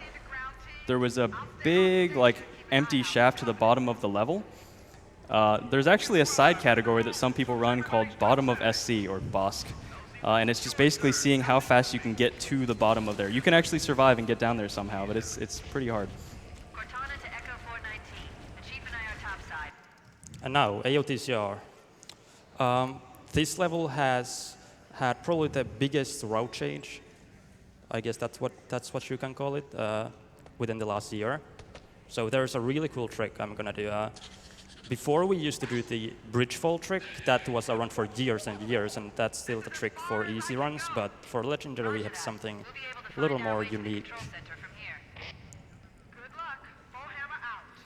there was a big, like, empty shaft to the bottom of the level. There's actually a side category that some people run called Bottom of SC, or BOSC. And it's just basically seeing how fast you can get to the bottom of there. You can actually survive and get down there somehow, but it's pretty hard. Cortana to Echo 419. The Chief and I are topside. And now, AOTCR. This level has had probably the biggest route change. I guess that's what you can call it within the last year. So there's a really cool trick I'm gonna do. Before we used to do the bridge fall trick, that was around for years and years, and that's still the trick for easy runs. But for legendary, we have something a little more unique.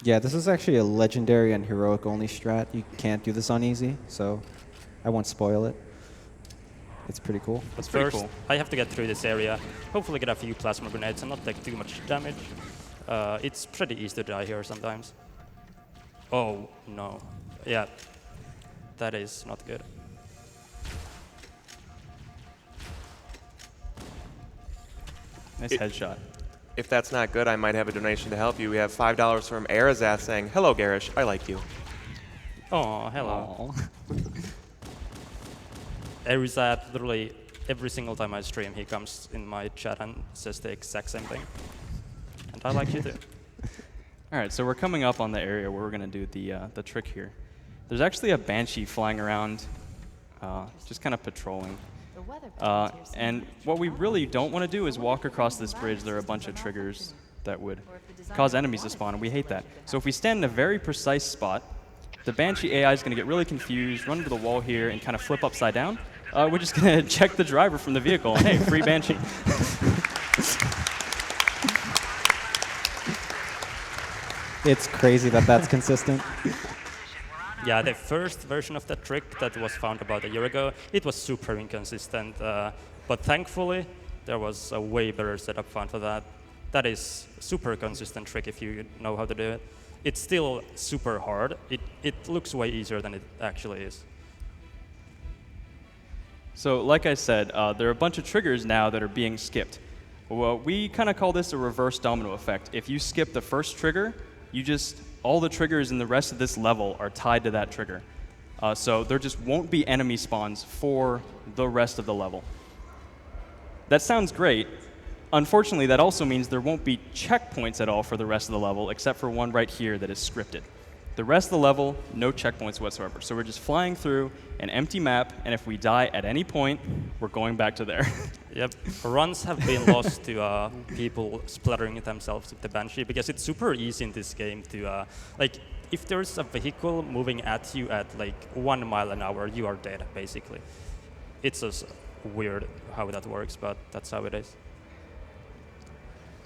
Yeah, this is actually a legendary and heroic only strat. You can't do this on easy, so I won't spoil it. It's pretty cool. But pretty first, cool. I have to get through this area, hopefully get a few plasma grenades and not take too much damage. It's pretty easy to die here sometimes. Oh, no. Yeah, that is not good. Nice headshot. If that's not good, I might have a donation to help you. We have $5 from Arazath saying, "Hello, Garish. I like you." Oh, hello. Erizat, literally every single time I stream, he comes in my chat and says the exact same thing. And I like you too. All right, so we're coming up on the area where we're going to do the trick here. There's actually a Banshee flying around, just kind of patrolling. The weather patterns here And what we really don't want to do is walk across this bridge. There are a bunch of triggers that would cause enemies to spawn, and we hate that. So if we stand in a very precise spot, the Banshee AI is going to get really confused, run into the wall here, and kind of flip upside down. We're just going to check the driver from the vehicle, and hey, free Banshee. It's crazy that that's consistent. Yeah, the first version of that trick that was found about a year ago, it was super inconsistent. But thankfully, there was a way better setup found for that. That is super consistent trick if you know how to do it. It's still super hard. It looks way easier than it actually is. So like I said, there are a bunch of triggers now that are being skipped. Well, we kind of call this a reverse domino effect. If you skip the first trigger, all the triggers in the rest of this level are tied to that trigger. So there just won't be enemy spawns for the rest of the level. That sounds great. Unfortunately, that also means there won't be checkpoints at all for the rest of the level, except for one right here that is scripted. The rest of the level, no checkpoints whatsoever. So we're just flying through an empty map, and if we die at any point, we're going back to there. Yep, runs have been lost to people splattering themselves with the Banshee because it's super easy in this game to, like, if there's a vehicle moving at you at like 1 mile an hour, you are dead, basically. It's just weird how that works, but that's how it is.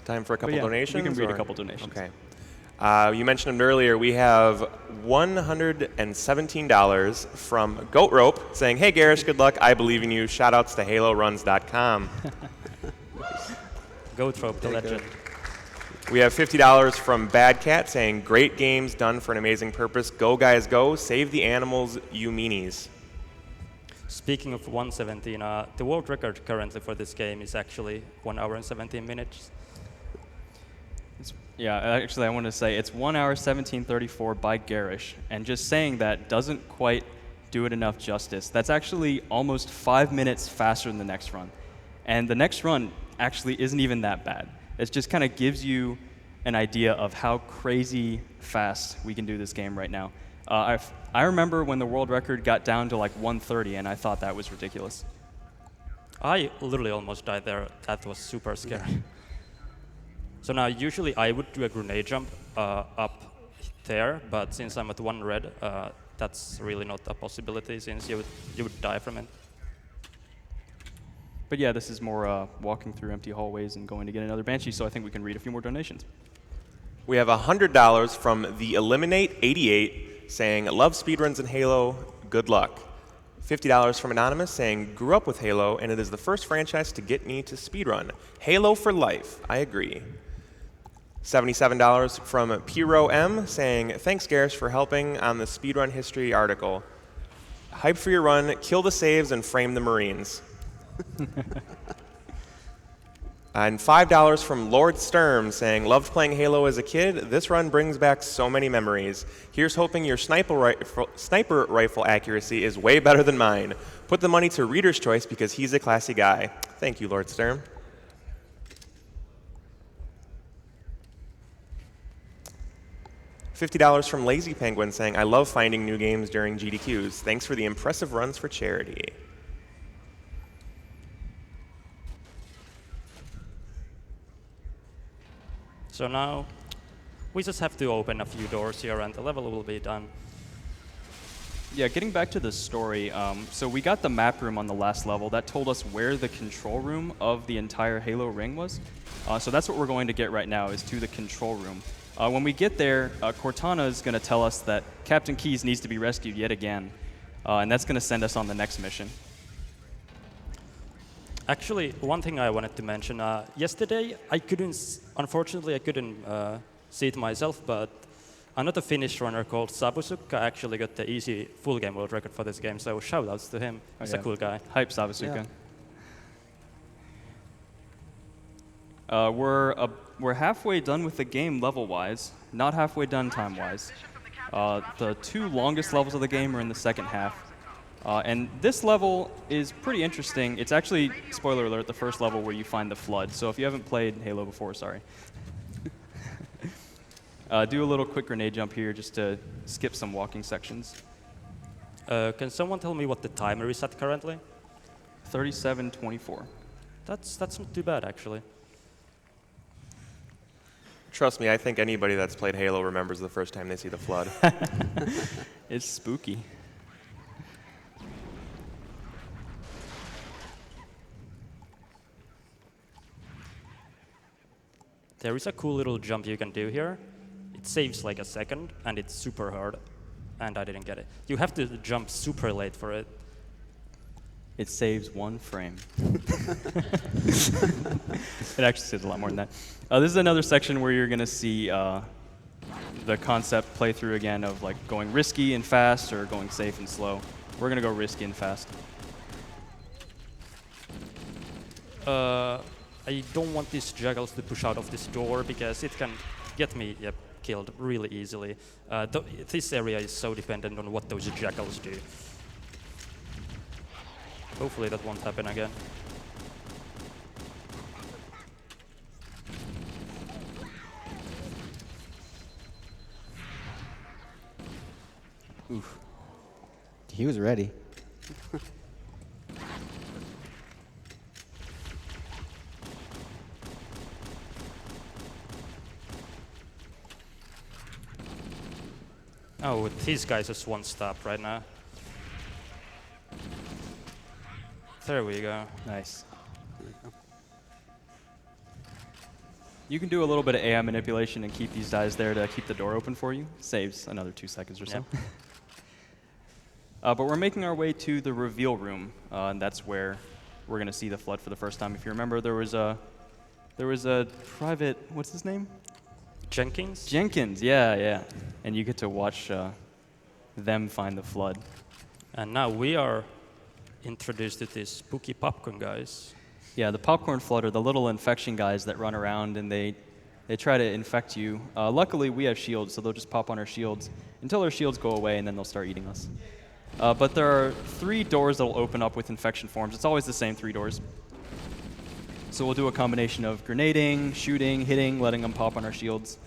Time for a couple yeah, donations? we can read a or- couple donations. Okay. You mentioned them earlier. We have $117 from Goat Rope saying, "Hey, Garish, good luck. I believe in you. Shoutouts to HaloRuns.com." Go trope the legend. We have $50 from Bad Cat saying, "Great games done for an amazing purpose. Go, guys, go. Save the animals, you meanies." Speaking of 117, the world record currently for this game is actually 1 hour and 17 minutes. Yeah, actually, I want to say it's 1 hour 17:34 by Garish, and just saying that doesn't quite do it enough justice. That's actually almost 5 minutes faster than the next run, and the next run actually isn't even that bad. It just kind of gives you an idea of how crazy fast we can do this game right now. I remember when the world record got down to like 1:30, and I thought that was ridiculous. I literally almost died there. That was super scary. So now, usually I would do a grenade jump up there, but since I'm at 1 red, that's really not a possibility since you would die from it. But yeah, this is more walking through empty hallways and going to get another Banshee, so I think we can read a few more donations. We have $100 from the Eliminate88 saying, love speedruns in Halo, good luck. $50 from Anonymous saying, grew up with Halo, and it is the first franchise to get me to speedrun. Halo for life. I agree. $77 from Piro M saying, thanks, Garish, for helping on the speedrun history article. Hype for your run, kill the saves, and frame the Marines. And $5 from Lord Sturm saying, loved playing Halo as a kid. This run brings back so many memories. Here's hoping your sniper rifle accuracy is way better than mine. Put the money to Reader's Choice because he's a classy guy. Thank you, Lord Sturm. $50 from Lazy Penguin saying, I love finding new games during GDQs. Thanks for the impressive runs for charity. So now we just have to open a few doors here and the level will be done. Yeah, getting back to the story, so we got the map room on the last level. That told us where the control room of the entire Halo ring was. So that's what we're going to get right now, is to the control room. When we get there, Cortana is going to tell us that Captain Keyes needs to be rescued yet again. And that's going to send us on the next mission. Actually, one thing I wanted to mention, yesterday unfortunately I couldn't see it myself, but another Finnish runner called Sabusukka actually got the easy full game world record for this game, so shout outs to him. He's a cool guy. Hype Sabusukka. Yeah. We're halfway done with the game level-wise, not halfway done time-wise. The two longest levels of the game are in the second half. And this level is pretty interesting. It's actually, spoiler alert, the first level where you find the Flood. So if you haven't played Halo before, sorry. Do a little quick grenade jump here just to skip some walking sections. Can someone tell me what the timer is at currently? 37:24. That's not too bad, actually. Trust me, I think anybody that's played Halo remembers the first time they see the Flood. It's spooky. There is a cool little jump you can do here. It saves like a second, and it's super hard, and I didn't get it. You have to jump super late for it. It saves 1 frame. It actually saves a lot more than that. This is another section where you're going to see the concept play through again of like going risky and fast or going safe and slow. We're going to go risky and fast. I don't want these juggles to push out of this door because it can get me killed really easily. This area is so dependent on what those jackals do. Hopefully that won't happen again. Oof. He was ready. Oh, these guys just won't stop right now. There we go. Nice. You can do a little bit of AI manipulation and keep these guys there to keep the door open for you. Saves another 2 seconds or so. Yep. But we're making our way to the reveal room, and that's where we're going to see the Flood for the first time. If you remember, there was a private, what's his name? Jenkins? Jenkins, yeah. And you get to watch them find the Flood. And now we are introduced to these spooky popcorn guys. Yeah, the popcorn Flood are the little infection guys that run around and they try to infect you. Luckily, we have shields, so they'll just pop on our shields until our shields go away, and then they'll start eating us. But there are 3 doors that will open up with infection forms. It's always the same 3 doors. So we'll do a combination of grenading, shooting, hitting, letting them pop on our shields.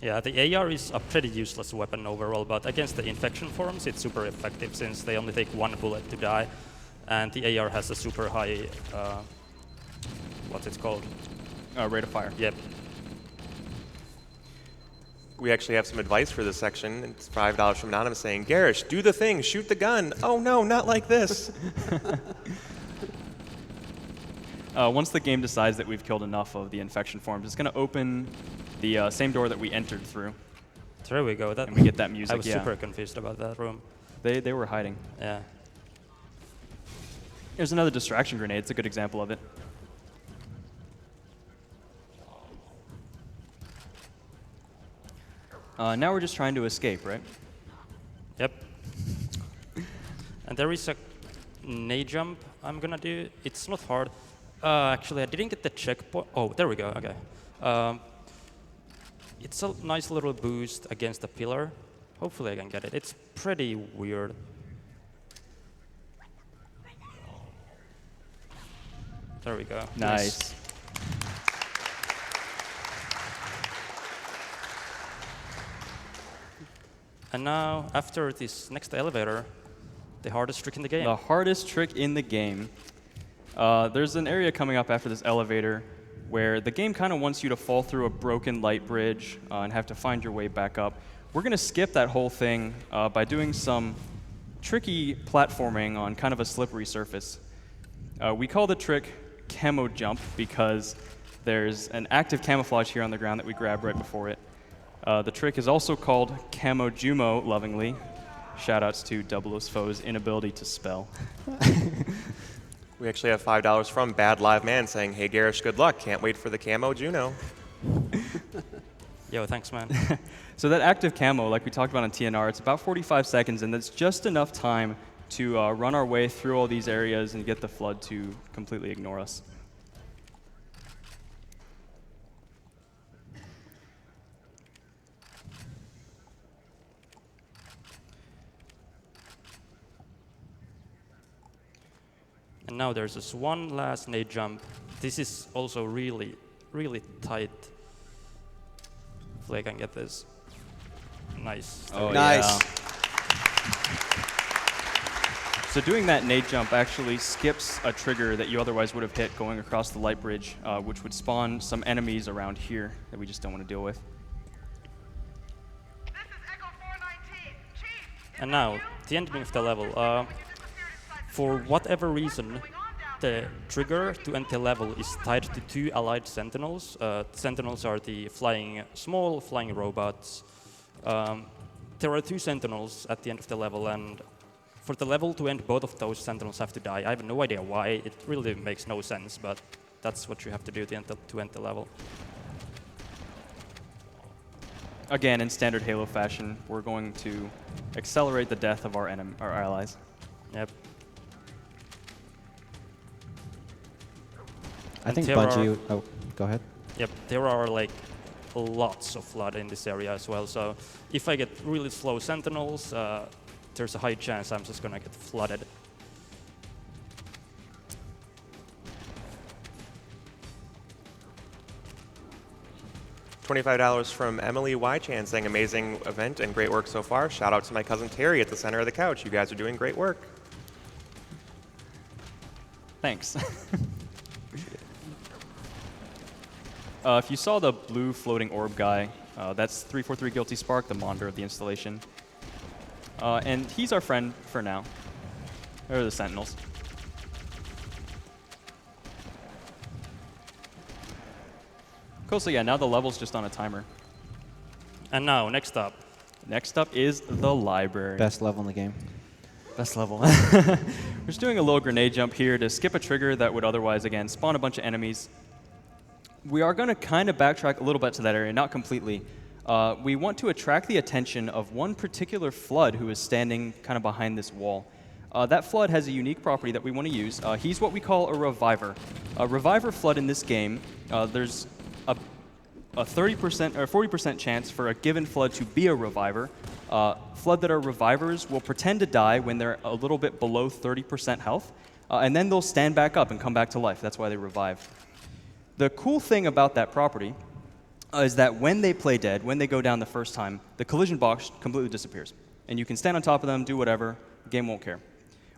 Yeah, the AR is a pretty useless weapon overall, but against the infection forms, it's super effective since they only take 1 bullet to die. And the AR has a super high, what's it called? Rate of fire. Yep. We actually have some advice for this section. It's $5 from Anonymous saying, Garish, do the thing, shoot the gun. Oh no, not like this. Once the game decides that we've killed enough of the infection forms, it's going to open The same door that we entered through. There we go. That And we get that music, I was yeah. super confused about that room. They were hiding. Yeah. There's another distraction grenade. It's a good example of it. Now we're just trying to escape, right? Yep. And there is a nade jump I'm gonna do. It's not hard. Actually, I didn't get the checkpoint. Oh, there we go. Okay. It's a nice little boost against the pillar. Hopefully I can get it. It's pretty weird. There we go. Nice. And now, after this next elevator, the hardest trick in the game. The hardest trick in the game. There's an area coming up after this elevator where the game kind of wants you to fall through a broken light bridge and have to find your way back up. We're going to skip that whole thing by doing some tricky platforming on kind of a slippery surface. We call the trick camo jump because there's an active camouflage here on the ground that we grab right before it. The trick is also called camo jumo, lovingly. Shoutouts to Double's Foe's inability to spell. We actually have $5 from Bad Live Man saying, "Hey Garish, good luck. Can't wait for the camo Juno." Yo, thanks, man. So that active camo, like we talked about on TNR, it's about 45 seconds, and that's just enough time to run our way through all these areas and get the flood to completely ignore us. And now there's this one last nade jump. This is also really, really tight. Hopefully I can get this. Nice. Oh, Nice. yeah. So doing that nade jump actually skips a trigger that you otherwise would have hit going across the light bridge, which would spawn some enemies around here that we just don't want to deal with. And now, the ending of the level. For whatever reason, the trigger to end the level is tied to two allied sentinels. Sentinels are the small flying robots. There are two sentinels at the end of the level, and for the level to end, both of those sentinels have to die. I have no idea why. It really makes no sense, but that's what you have to do to end the level. Again, in standard Halo fashion, we're going to accelerate the death of our allies. Yep. I think there Bungie. Oh, go ahead. Yep, there are like lots of flood in this area as well. So if I get really slow sentinels, there's a high chance I'm just gonna get flooded. $25 from Emily Y. Chan saying, "Amazing event and great work so far. Shout out to my cousin Terry at the center of the couch. You guys are doing great work." Thanks. If you saw the blue floating orb guy, that's 343 Guilty Spark, the monitor of the installation. And he's our friend for now. Or the Sentinels. Cool, so yeah, now the level's just on a timer. And now, next up. Next up is the library. Best level in the game. Best level. We're just doing a little grenade jump here to skip a trigger that would otherwise, again, spawn a bunch of enemies. We are going to kind of backtrack a little bit to that area, not completely. We want to attract the attention of one particular flood who is standing kind of behind this wall. That flood has a unique property that we want to use. He's what we call a reviver. A reviver flood in this game, there's a 30% or 40% chance for a given flood to be a reviver. Flood that are revivers will pretend to die when they're a little bit below 30% health, and then they'll stand back up and come back to life. That's why they revive. The cool thing about that property is that when they play dead, when they go down the first time, the collision box completely disappears. And you can stand on top of them, do whatever, the game won't care.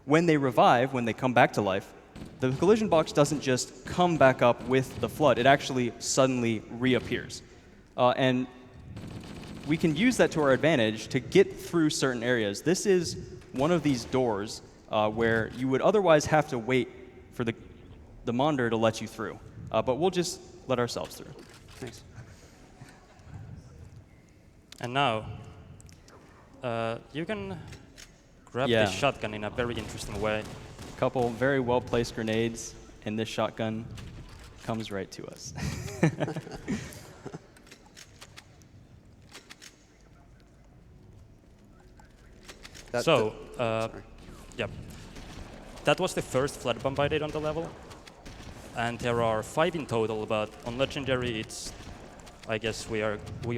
When they revive, when they come back to life, the collision box doesn't just come back up with the flood, it actually suddenly reappears. And we can use that to our advantage to get through certain areas. This is one of these doors where you would otherwise have to wait for the monitor to let you through. But we'll just let ourselves through. Thanks. And now, you can grab Yeah. this shotgun in a very interesting way. Couple very well-placed grenades, and this shotgun comes right to us. So, yep. That was the first flood bomb I did on the level. And there are 5 in total, but on Legendary it's, I guess we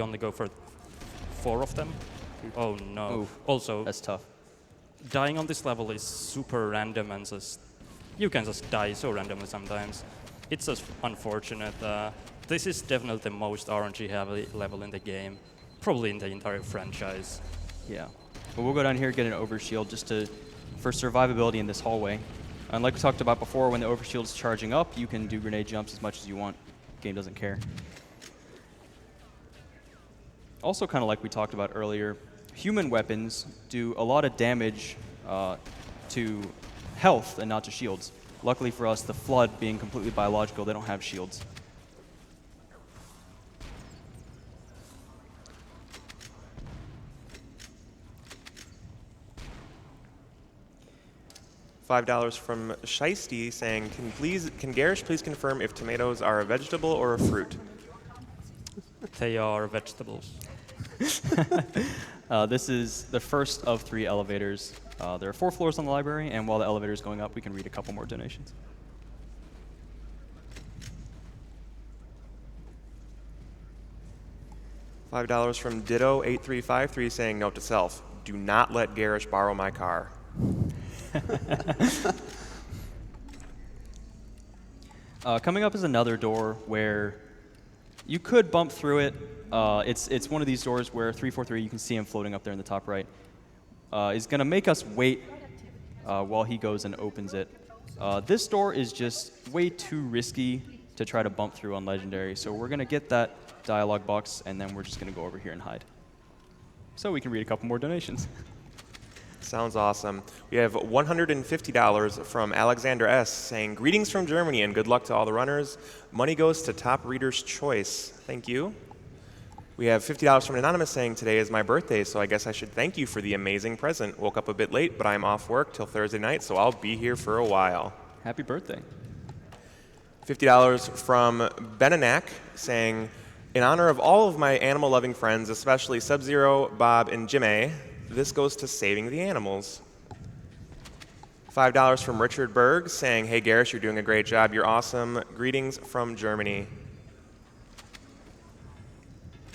only go for 4 of them. Oh no. Oof. Also, That's tough. dying on this level is super random and just, you can just die so randomly sometimes. It's just unfortunate. This is definitely the most RNG heavy level in the game, probably in the entire franchise. Yeah. But we'll go down here, get an overshield just for survivability in this hallway. And like we talked about before, when the overshield's charging up, you can do grenade jumps as much as you want. Game doesn't care. Also, kind of like we talked about earlier, human weapons do a lot of damage to health and not to shields. Luckily for us, the Flood being completely biological, they don't have shields. $5 from Shiesty saying, can Garish please confirm if tomatoes are a vegetable or a fruit? They are vegetables. This is the first of 3 elevators. There are 4 floors on the library, and while the elevator is going up, we can read a couple more donations. $5 from Ditto8353 saying, note to self, do not let Garish borrow my car. Coming up is another door where you could bump through it. It's one of these doors where 343, you can see him floating up there in the top right, is going to make us wait while he goes and opens it. This door is just way too risky to try to bump through on Legendary, so we're going to get that dialogue box, and then we're just going to go over here and hide. So we can read a couple more donations. Sounds awesome. We have $150 from Alexander S. saying, greetings from Germany and good luck to all the runners. Money goes to top reader's choice. Thank you. We have $50 from Anonymous saying, today is my birthday, so I guess I should thank you for the amazing present. Woke up a bit late, but I'm off work till Thursday night, so I'll be here for a while. Happy birthday. $50 from Benanak saying, in honor of all of my animal-loving friends, especially Sub-Zero, Bob, and Jimmy, this goes to saving the animals. $5 from Richard Berg saying, hey Garish, you're doing a great job. You're awesome. Greetings from Germany.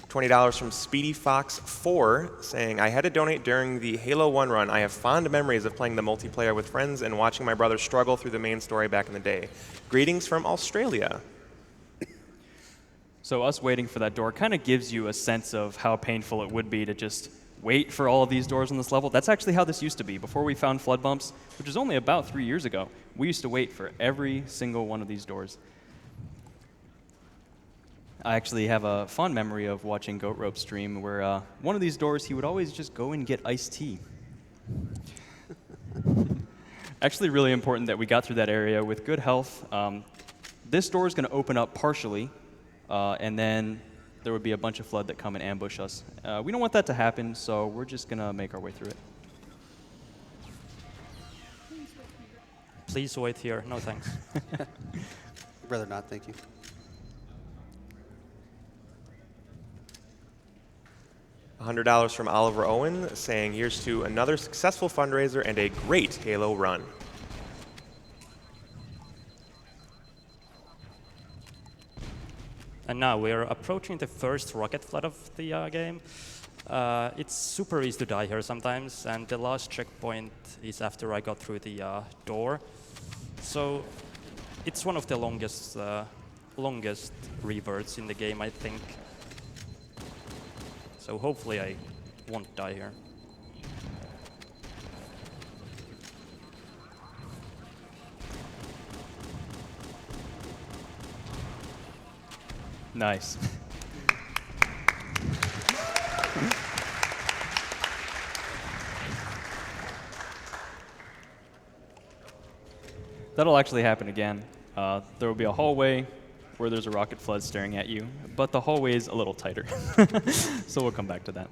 $20 from Speedy Fox 4 saying, I had to donate during the Halo 1 run. I have fond memories of playing the multiplayer with friends and watching my brother struggle through the main story back in the day. Greetings from Australia. So us waiting for that door kind of gives you a sense of how painful it would be to just wait for all of these doors on this level. That's actually how this used to be. Before we found flood bumps, which is only about 3 years ago, we used to wait for every single one of these doors. I actually have a fond memory of watching Goat Rope stream where one of these doors, he would always just go and get iced tea. Actually really important that we got through that area with good health. This door is going to open up partially, and then there would be a bunch of flood that come and ambush us. We don't want that to happen, so we're just going to make our way through it. Please wait here. No thanks. I'd rather not, thank you. $100 from Oliver Owen saying, here's to another successful fundraiser and a great Halo run. And now we're approaching the first rocket flood of the game. It's super easy to die here sometimes, and the last checkpoint is after I got through the door. So it's one of the longest reverts in the game, I think. So hopefully I won't die here. Nice. That'll actually happen again. There will be a hallway where there's a rocket flood staring at you, but the hallway is a little tighter. So we'll come back to that.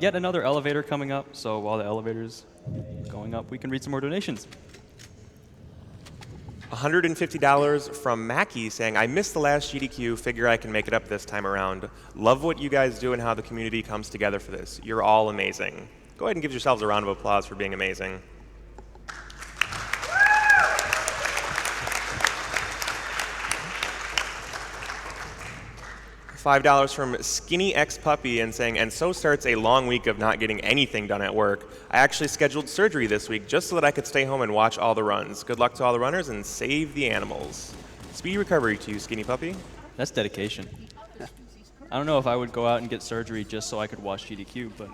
Yet another elevator coming up, so while the elevator's going up, we can read some more donations. $150 from Mackie saying, I missed the last GDQ, figure I can make it up this time around. Love what you guys do and how the community comes together for this. You're all amazing. Go ahead and give yourselves a round of applause for being amazing. $5 from Skinny X Puppy and saying, and so starts a long week of not getting anything done at work. I actually scheduled surgery this week just so that I could stay home and watch all the runs. Good luck to all the runners and save the animals. Speedy recovery to you, Skinny Puppy. That's dedication. I don't know if I would go out and get surgery just so I could watch GDQ, but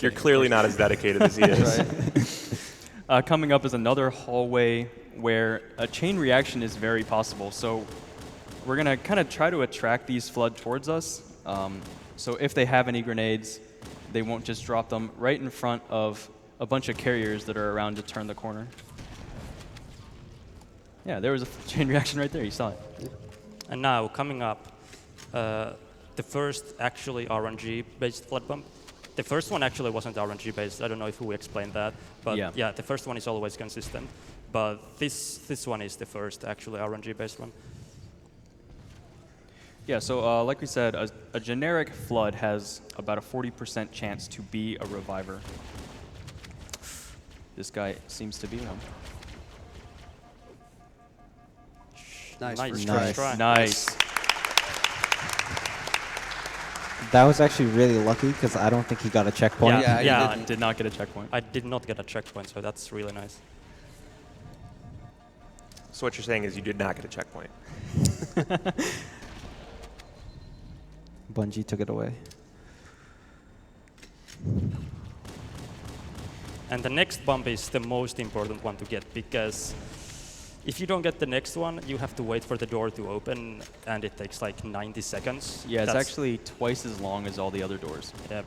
You're clearly not as dedicated as he is. coming up is another hallway where a chain reaction is very possible. So we're going to kind of try to attract these flood towards us. So if they have any grenades, they won't just drop them right in front of a bunch of carriers that are around to turn the corner. Yeah, there was a chain reaction right there. You saw it. And now, coming up, the first actually RNG-based flood bump. The first one actually wasn't RNG-based. I don't know if we explained that. But yeah, the first one is always consistent. But this one is the first actually RNG-based one. Yeah, so like we said, a generic flood has about a 40% chance to be a reviver. This guy seems to be one. Nice. First try. Nice. That was actually really lucky because I don't think he got a checkpoint. Yeah, I did not get a checkpoint. I did not get a checkpoint, so that's really nice. So what you're saying is you did not get a checkpoint. Bungie took it away. And the next bump is the most important one to get, because if you don't get the next one, you have to wait for the door to open, and it takes like 90 seconds. Yeah, it's actually twice as long as all the other doors. Yeah.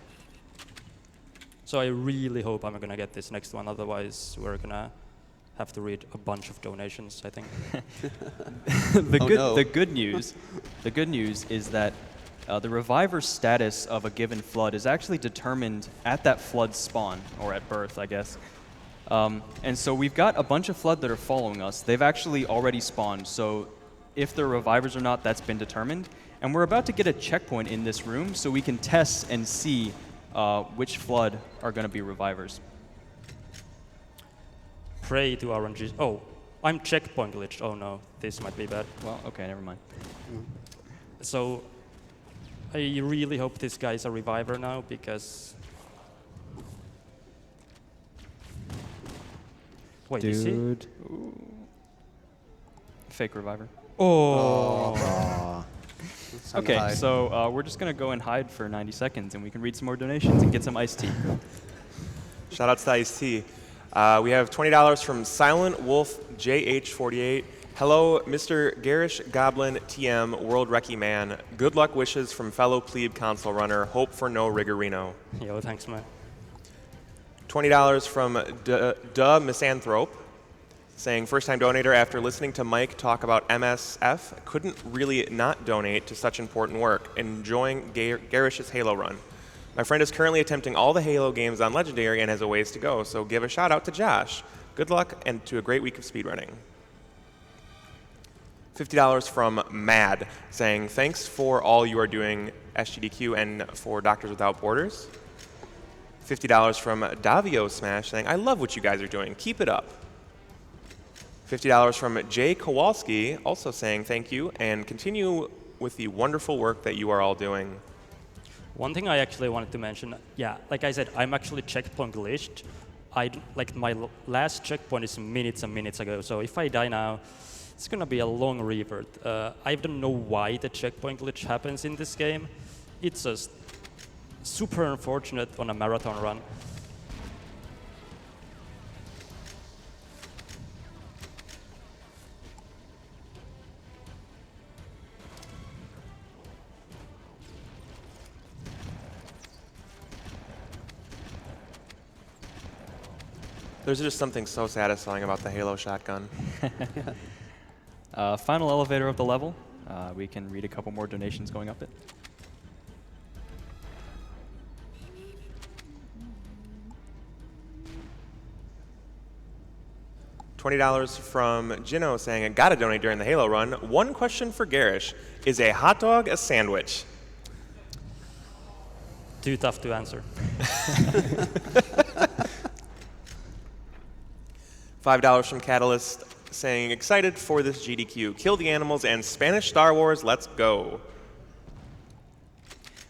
So I really hope I'm gonna get this next one, otherwise we're gonna have to read a bunch of donations, I think. The good news is that the reviver status of a given flood is actually determined at that flood spawn, or at birth, I guess. And so we've got a bunch of flood that are following us. They've actually already spawned, so if they're revivers or not, that's been determined. And we're about to get a checkpoint in this room so we can test and see which flood are going to be revivers. Pray to RNG. Oh, I'm checkpoint glitched. Oh no, this might be bad. Well, okay, never mind. So I really hope this guy is a reviver now, because... Wait, is he? Dude. Fake reviver. Aw. Okay, so we're just going to go and hide for 90 seconds, and we can read some more donations and get some iced tea. Shout out to Ice T. We have $20 from Silent Wolf JH48. Hello, Mr. Garish Goblin TM World Recce Man. Good luck wishes from fellow plebe console runner. Hope for no rigorino. Yo, thanks, man. $20 from Duh Misanthrope, saying first-time donator after listening to Mike talk about MSF, couldn't really not donate to such important work. Enjoying Garish's Halo run. My friend is currently attempting all the Halo games on Legendary and has a ways to go, so give a shout out to Josh. Good luck and to a great week of speedrunning. $50 from Mad, saying thanks for all you are doing, SGDQ, and for Doctors Without Borders. $50 from Davio Smash, saying I love what you guys are doing. Keep it up. $50 from Jay Kowalski, also saying thank you and continue with the wonderful work that you are all doing. One thing I actually wanted to mention, yeah, like I said, I'm actually checkpoint glitched. Like my last checkpoint is minutes and minutes ago, so if I die now, it's gonna be a long revert. I don't know why the checkpoint glitch happens in this game. It's just super unfortunate on a marathon run. There's just something so satisfying about the Halo shotgun. Final elevator of the level. We can read a couple more donations going up it. $20 from Gino saying, I gotta donate during the Halo run. One question for Garish. Is a hot dog a sandwich? Too tough to answer. $5 from Catalyst saying, excited for this GDQ. Kill the animals and Spanish Star Wars, let's go.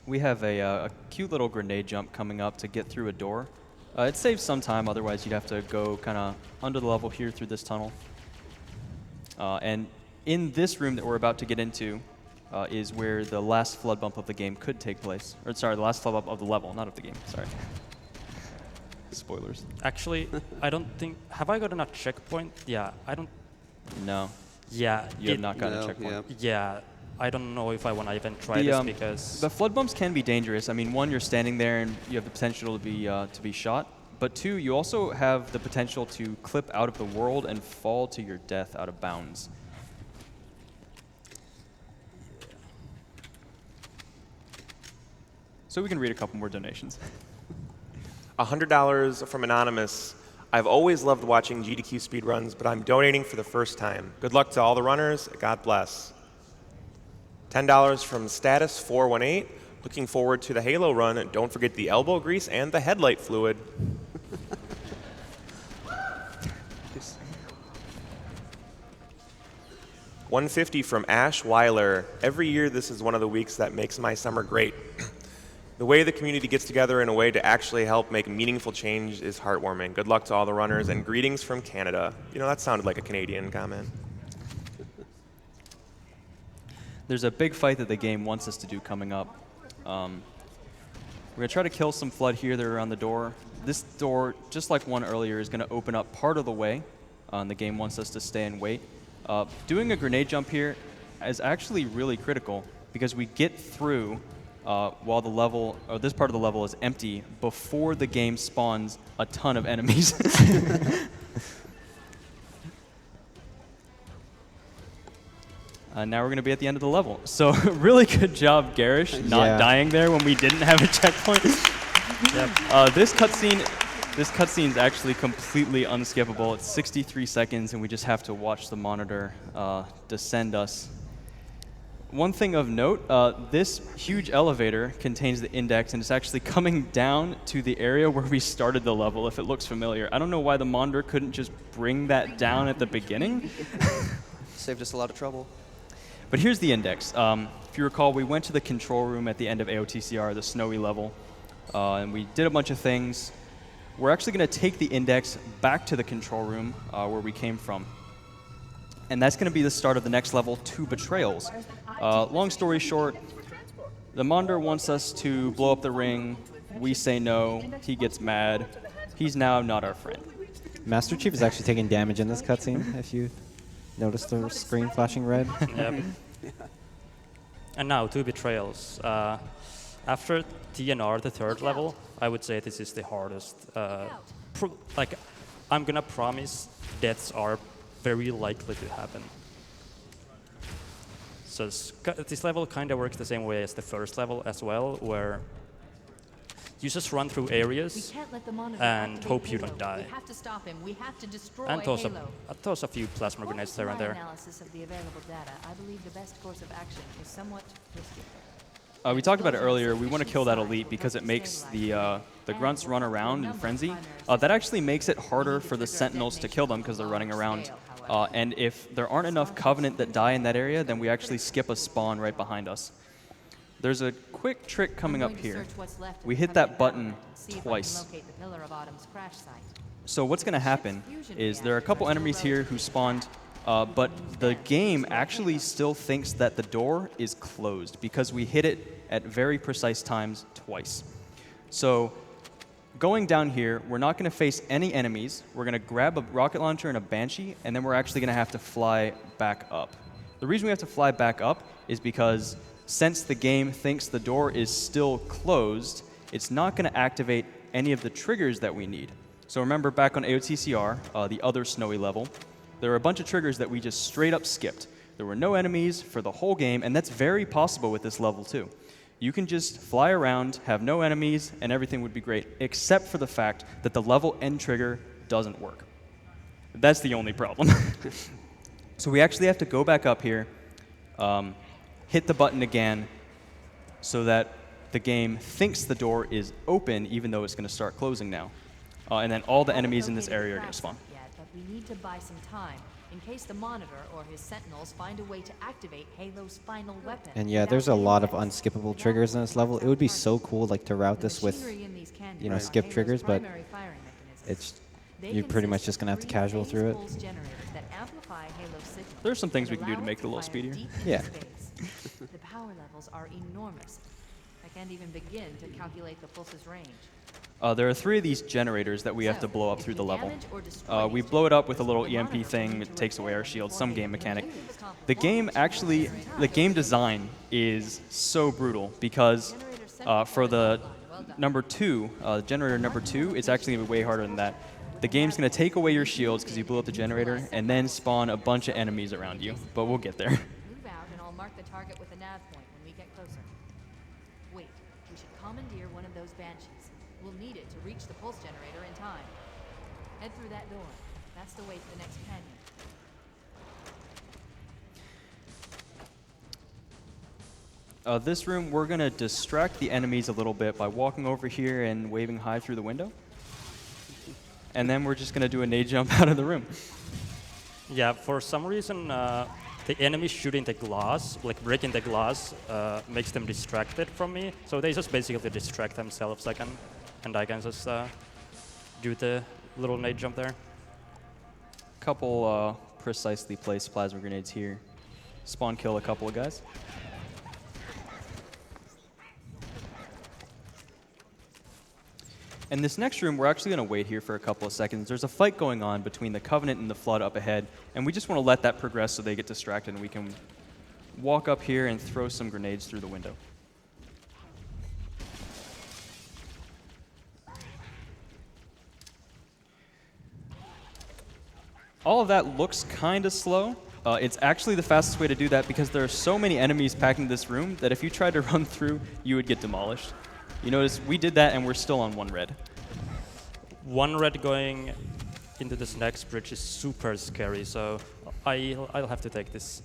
We have a cute little grenade jump coming up to get through a door. It saves some time, otherwise you'd have to go kind of under the level here through this tunnel. And in this room that we're about to get into is where the last flood bump of the game could take place. Or sorry, the last flood bump of the level, not of the game, sorry. Spoilers. Actually, I don't think... Have I gotten a checkpoint? Yeah, I don't... No. Yeah. You have not gotten a checkpoint. Yeah. I don't know if I want to even try this because... The flood bumps can be dangerous. I mean, one, you're standing there and you have the potential to be shot. But two, you also have the potential to clip out of the world and fall to your death out of bounds. So we can read a couple more donations. $100 from Anonymous. I've always loved watching GDQ speedruns, but I'm donating for the first time. Good luck to all the runners. God bless. $10 from Status418. Looking forward to the Halo run. Don't forget the elbow grease and the headlight fluid. $150 from Ash Weiler. Every year, this is one of the weeks that makes my summer great. The way the community gets together in a way to actually help make meaningful change is heartwarming. Good luck to all the runners, and greetings from Canada. You know, that sounded like a Canadian comment. There's a big fight that the game wants us to do coming up. We're going to try to kill some flood here that are around the door. This door, just like one earlier, is going to open up part of the way. And the game wants us to stay and wait. Doing a grenade jump here is actually really critical because we get through while the level, or this part of the level is empty before the game spawns a ton of enemies. Now we're going to be at the end of the level. So really good job, Garish, not dying there when we didn't have a checkpoint. Yep. This cutscene is actually completely unskippable. It's 63 seconds, and we just have to watch the monitor descend us. One thing of note, this huge elevator contains the index, and it's actually coming down to the area where we started the level, if it looks familiar. I don't know why the monitor couldn't just bring that down at the beginning. Saved us a lot of trouble. But here's the index. If you recall, we went to the control room at the end of AOTCR, the snowy level, and we did a bunch of things. We're actually going to take the index back to the control room where we came from. And that's going to be the start of the next level, 2 Betrayals. Long story short, the monitor wants us to blow up the ring. We say no. He gets mad. He's now not our friend. Master Chief is actually taking damage in this cutscene, if you notice the screen flashing red. Yep. And now, 2 Betrayals. After TNR, the 3rd level, I would say this is the hardest. I'm going to promise deaths are very likely to happen. So this level kind of works the same way as the first level as well, where you just run through areas and hope you don't die. We have to stop him. We have to destroy And Halo. toss a few plasma grenades there and there. Analysis of the available data, I believe the best course of action is somewhat risky. We talked about it earlier. We want to kill that elite because it makes the grunts run around in frenzy. That actually makes it harder for the sentinels to kill them because they're running around. And if there aren't enough Covenant that die in that area, then we actually skip a spawn right behind us. There's a quick trick coming up here. We hit that button twice. So what's going to happen is there are a couple enemies here who spawned, but the game actually still thinks that the door is closed because we hit it at very precise times twice. So going down here, we're not going to face any enemies. We're going to grab a rocket launcher and a Banshee, and then we're actually going to have to fly back up. The reason we have to fly back up is because since the game thinks the door is still closed, it's not going to activate any of the triggers that we need. So remember back on AOTCR, the other snowy level, There are a bunch of triggers that we just straight up skipped. There were no enemies for the whole game, and that's very possible with this level too. You can just fly around, have no enemies, and everything would be great, except for the fact that the level end trigger doesn't work. That's the only problem. So we actually have to go back up here, hit the button again, so that the game thinks the door is open, even though it's going to start closing now. And then all the enemies in this area are going to spawn. But we need to buy some time in case the Monitor or his Sentinels find a way to activate Halo's final weapon. And yeah, there's a lot of unskippable triggers in this level. It would be so cool, like, to route this with, you know, skip triggers, but you're pretty much just gonna have to casual through it. There's some things we can do to make it a little speedier. Yeah. The power levels are enormous. I can't even begin to calculate the pulse's range. There are 3 of these generators that we have to blow up through the level. We blow it up with a little EMP thing. It takes away our shield, some game mechanic. The game actually, the game design is so brutal because for the number 2, generator number 2, it's actually way harder than that. The game's going to take away your shields because you blew up the generator and then spawn a bunch of enemies around you, but we'll get there. Move out and I'll mark the target with a nav point when we get closer. Wait, we should commandeer one of those Banshees. We'll need it to reach the pulse generator in time. Head through that door. That's the way to the next canyon. This room, we're going to distract the enemies a little bit by walking over here and waving hi through the window. And then we're just going to do a nade jump out of the room. Yeah, for some reason, the enemy shooting the glass, like breaking the glass, makes them distracted from me. So they just basically distract themselves, and I can just do the little nade jump there. Couple precisely placed plasma grenades here. Spawn kill a couple of guys. In this next room, we're actually going to wait here for a couple of seconds. There's a fight going on between the Covenant and the Flood up ahead, and we just want to let that progress so they get distracted and we can walk up here and throw some grenades through the window. All of that looks kind of slow. It's actually the fastest way to do that because there are so many enemies packing this room that if you tried to run through, you would get demolished. You notice we did that and we're still on 1 red. 1 red going into this next bridge is super scary, so I'll have to take this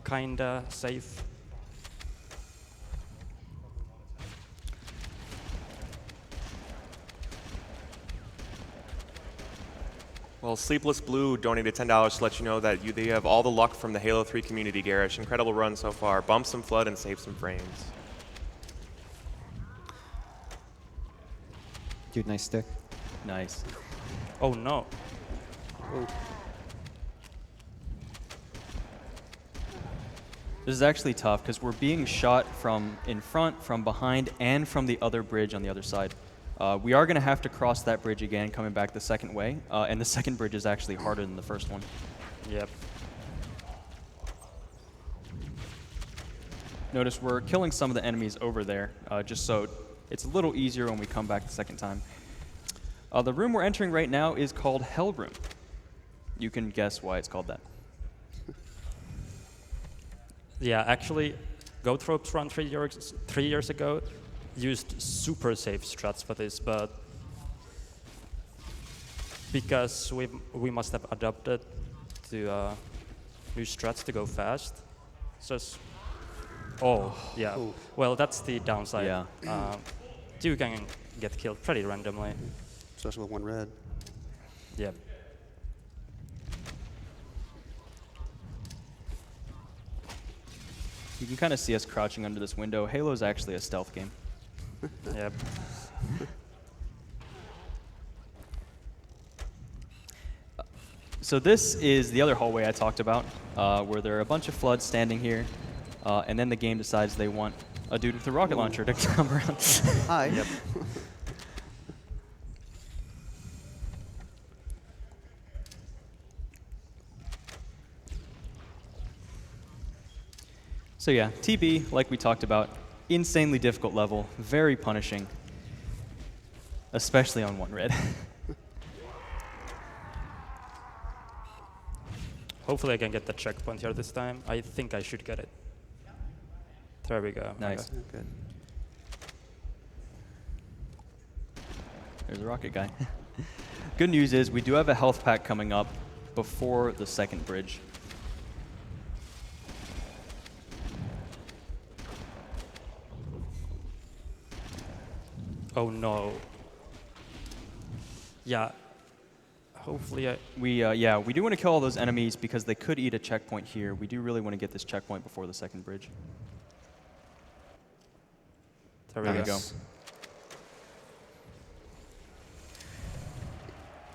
kinda safe. Well, Sleepless Blue donated $10 to let you know that they have all the luck from the Halo 3 community, Garish. Incredible run so far. Bump some flood and save some frames. Dude, nice stick. Nice. Oh no. Oh. This is actually tough because we're being shot from in front, from behind, and from the other bridge on the other side. We are going to have to cross that bridge again, coming back the second way, and the second bridge is actually harder than the first one. Yep. Notice we're killing some of the enemies over there, just so it's a little easier when we come back the second time. The room we're entering right now is called Hell Room. You can guess why it's called that. Yeah, actually, Goatropes Run 3 years ago used super safe strats for this, but because we must have adapted to new strats to go fast. So, yeah. Ooh. Well, that's the downside. Yeah. You can get killed pretty randomly. Especially with 1 red. Yeah. You can kind of see us crouching under this window. Halo's actually a stealth game. Yep. So this is the other hallway I talked about, where there are a bunch of floods standing here, and then the game decides they want a dude with a rocket launcher to come around. Hi. Yep. So yeah, TB, like we talked about, insanely difficult level, very punishing, especially on 1 red. Hopefully I can get the checkpoint here this time. I think I should get it. There we go. Nice. Okay. Good. There's a rocket guy. Good news is we do have a health pack coming up before the second bridge. Oh no. Yeah. Hopefully We do want to kill all those enemies because they could eat a checkpoint here. We do really want to get this checkpoint before the second bridge. There we go.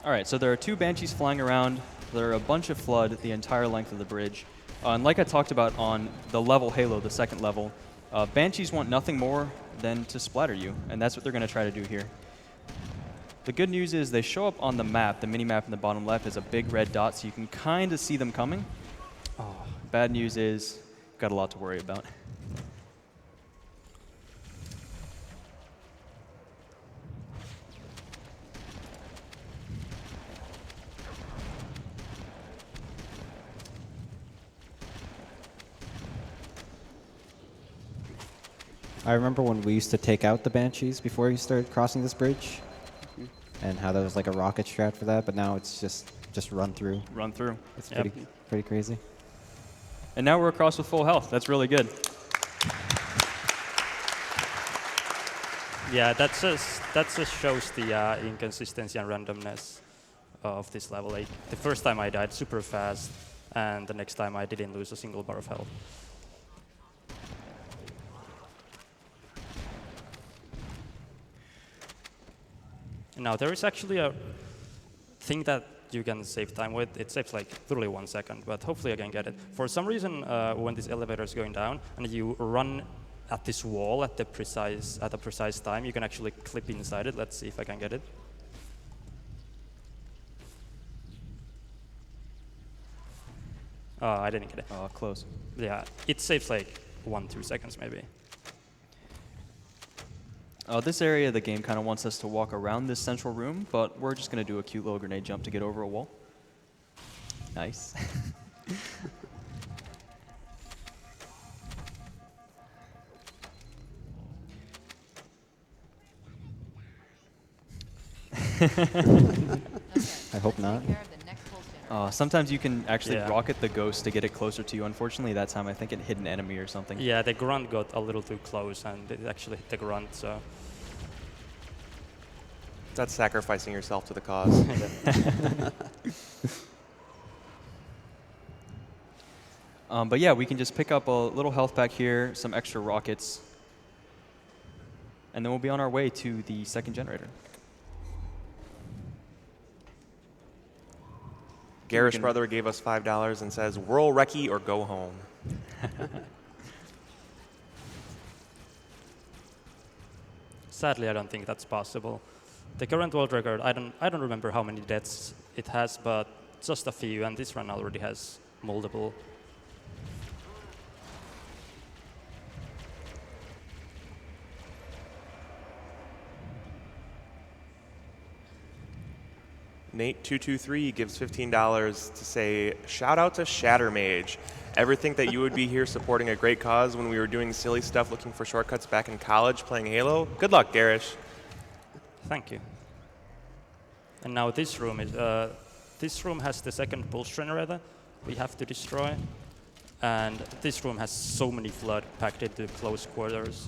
All right, so there are 2 Banshees flying around. There are a bunch of Flood the entire length of the bridge. And like I talked about on the level Halo, the second level, Banshees want nothing more than to splatter you, and that's what they're going to try to do here. The good news is they show up on the map, the mini-map in the bottom left, as a big red dot, so you can kind of see them coming. Oh, bad news is, got a lot to worry about. I remember when we used to take out the Banshees before you started crossing this bridge, and how there was like a rocket strat for that, but now it's just run through. Run through. It's pretty crazy. And now we're across with full health. That's really good. Yeah, that just shows the inconsistency and randomness of this level. Like the first time I died super fast, and the next time I didn't lose a single bar of health. Now there is actually a thing that you can save time with. It saves like literally 1 second, but hopefully I can get it. For some reason, when this elevator is going down and you run at this wall at a precise time, you can actually clip inside it. Let's see if I can get it. Oh, I didn't get it. Oh, close. Yeah, it saves like 1-2 seconds maybe. This area of the game kind of wants us to walk around this central room, but we're just going to do a cute little grenade jump to get over a wall. Nice. I hope not. Sometimes you can actually Yeah. rocket the ghost to get it closer to you. Unfortunately, that time I think it hit an enemy or something. Yeah, the grunt got a little too close, and it actually hit the grunt, so... That's sacrificing yourself to the cause. But yeah, we can just pick up a little health pack here, some extra rockets, and then we'll be on our way to the second generator. Garish brother gave us $5 and says, "Whirl recce or go home." Sadly, I don't think that's possible. The current world record, I don't remember how many deaths it has, but just a few, and this run already has multiple. Nate223 gives $15 to say, "Shout out to Shattermage. Ever think that you would be here supporting a great cause when we were doing silly stuff looking for shortcuts back in college playing Halo? Good luck, Garish." Thank you. And now this room has the second pulse generator we have to destroy, and this room has so many flood packed into close quarters.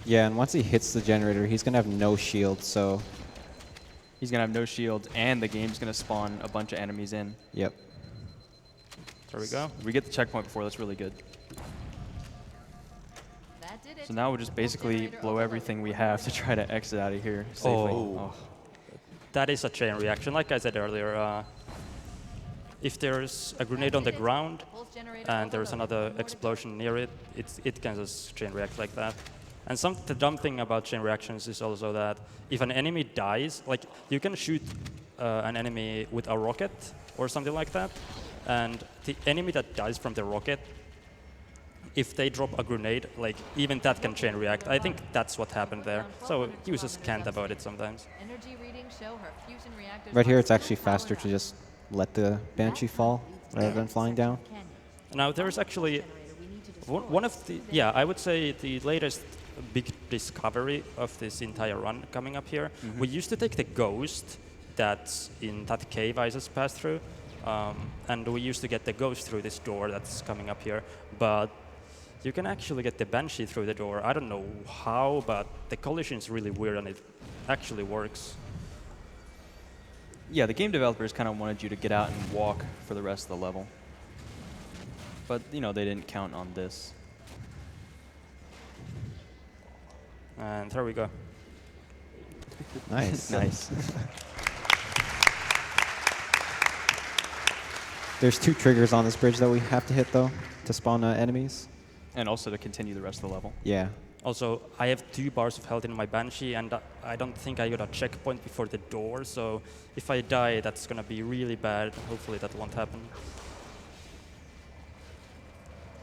Yeah, and once he hits the generator, he's going to have no shield, so... He's going to have no shield, and the game's going to spawn a bunch of enemies in. Yep. There we go. We get the checkpoint before, that's really good. That did it. So now we'll just basically blow everything we have to try to exit out of here safely. Oh. That is a chain reaction. Like I said earlier, if there's a grenade on the ground and there's another explosion near it, it can just chain react like that. And the dumb thing about chain reactions is also that if an enemy dies, like you can shoot an enemy with a rocket or something like that, and the enemy that dies from the rocket if they drop a grenade, like even that can chain react. I think that's what happened there. So users can't avoid it sometimes. Energy readings show her fusion reactors Right here, are it's actually still powered faster to up. just let the Banshee fall rather than flying down. Now there's actually one of the, yeah, I would say the latest big discovery of this entire run coming up here. We used to take the ghost that's in that cave I just passed through, and we used to get the ghost through this door that's coming up here, but you can actually get the Banshee through the door. I don't know how, but the collision is really weird and it actually works. Yeah, the game developers kind of wanted you to get out and walk for the rest of the level. But, you know, they didn't count on this. And there we go. Nice. Nice. There's 2 triggers on this bridge that we have to hit, though, to spawn enemies. And also to continue the rest of the level. Yeah. Also, I have 2 bars of health in my Banshee, and I don't think I got a checkpoint before the door, so if I die, that's going to be really bad. Hopefully that won't happen.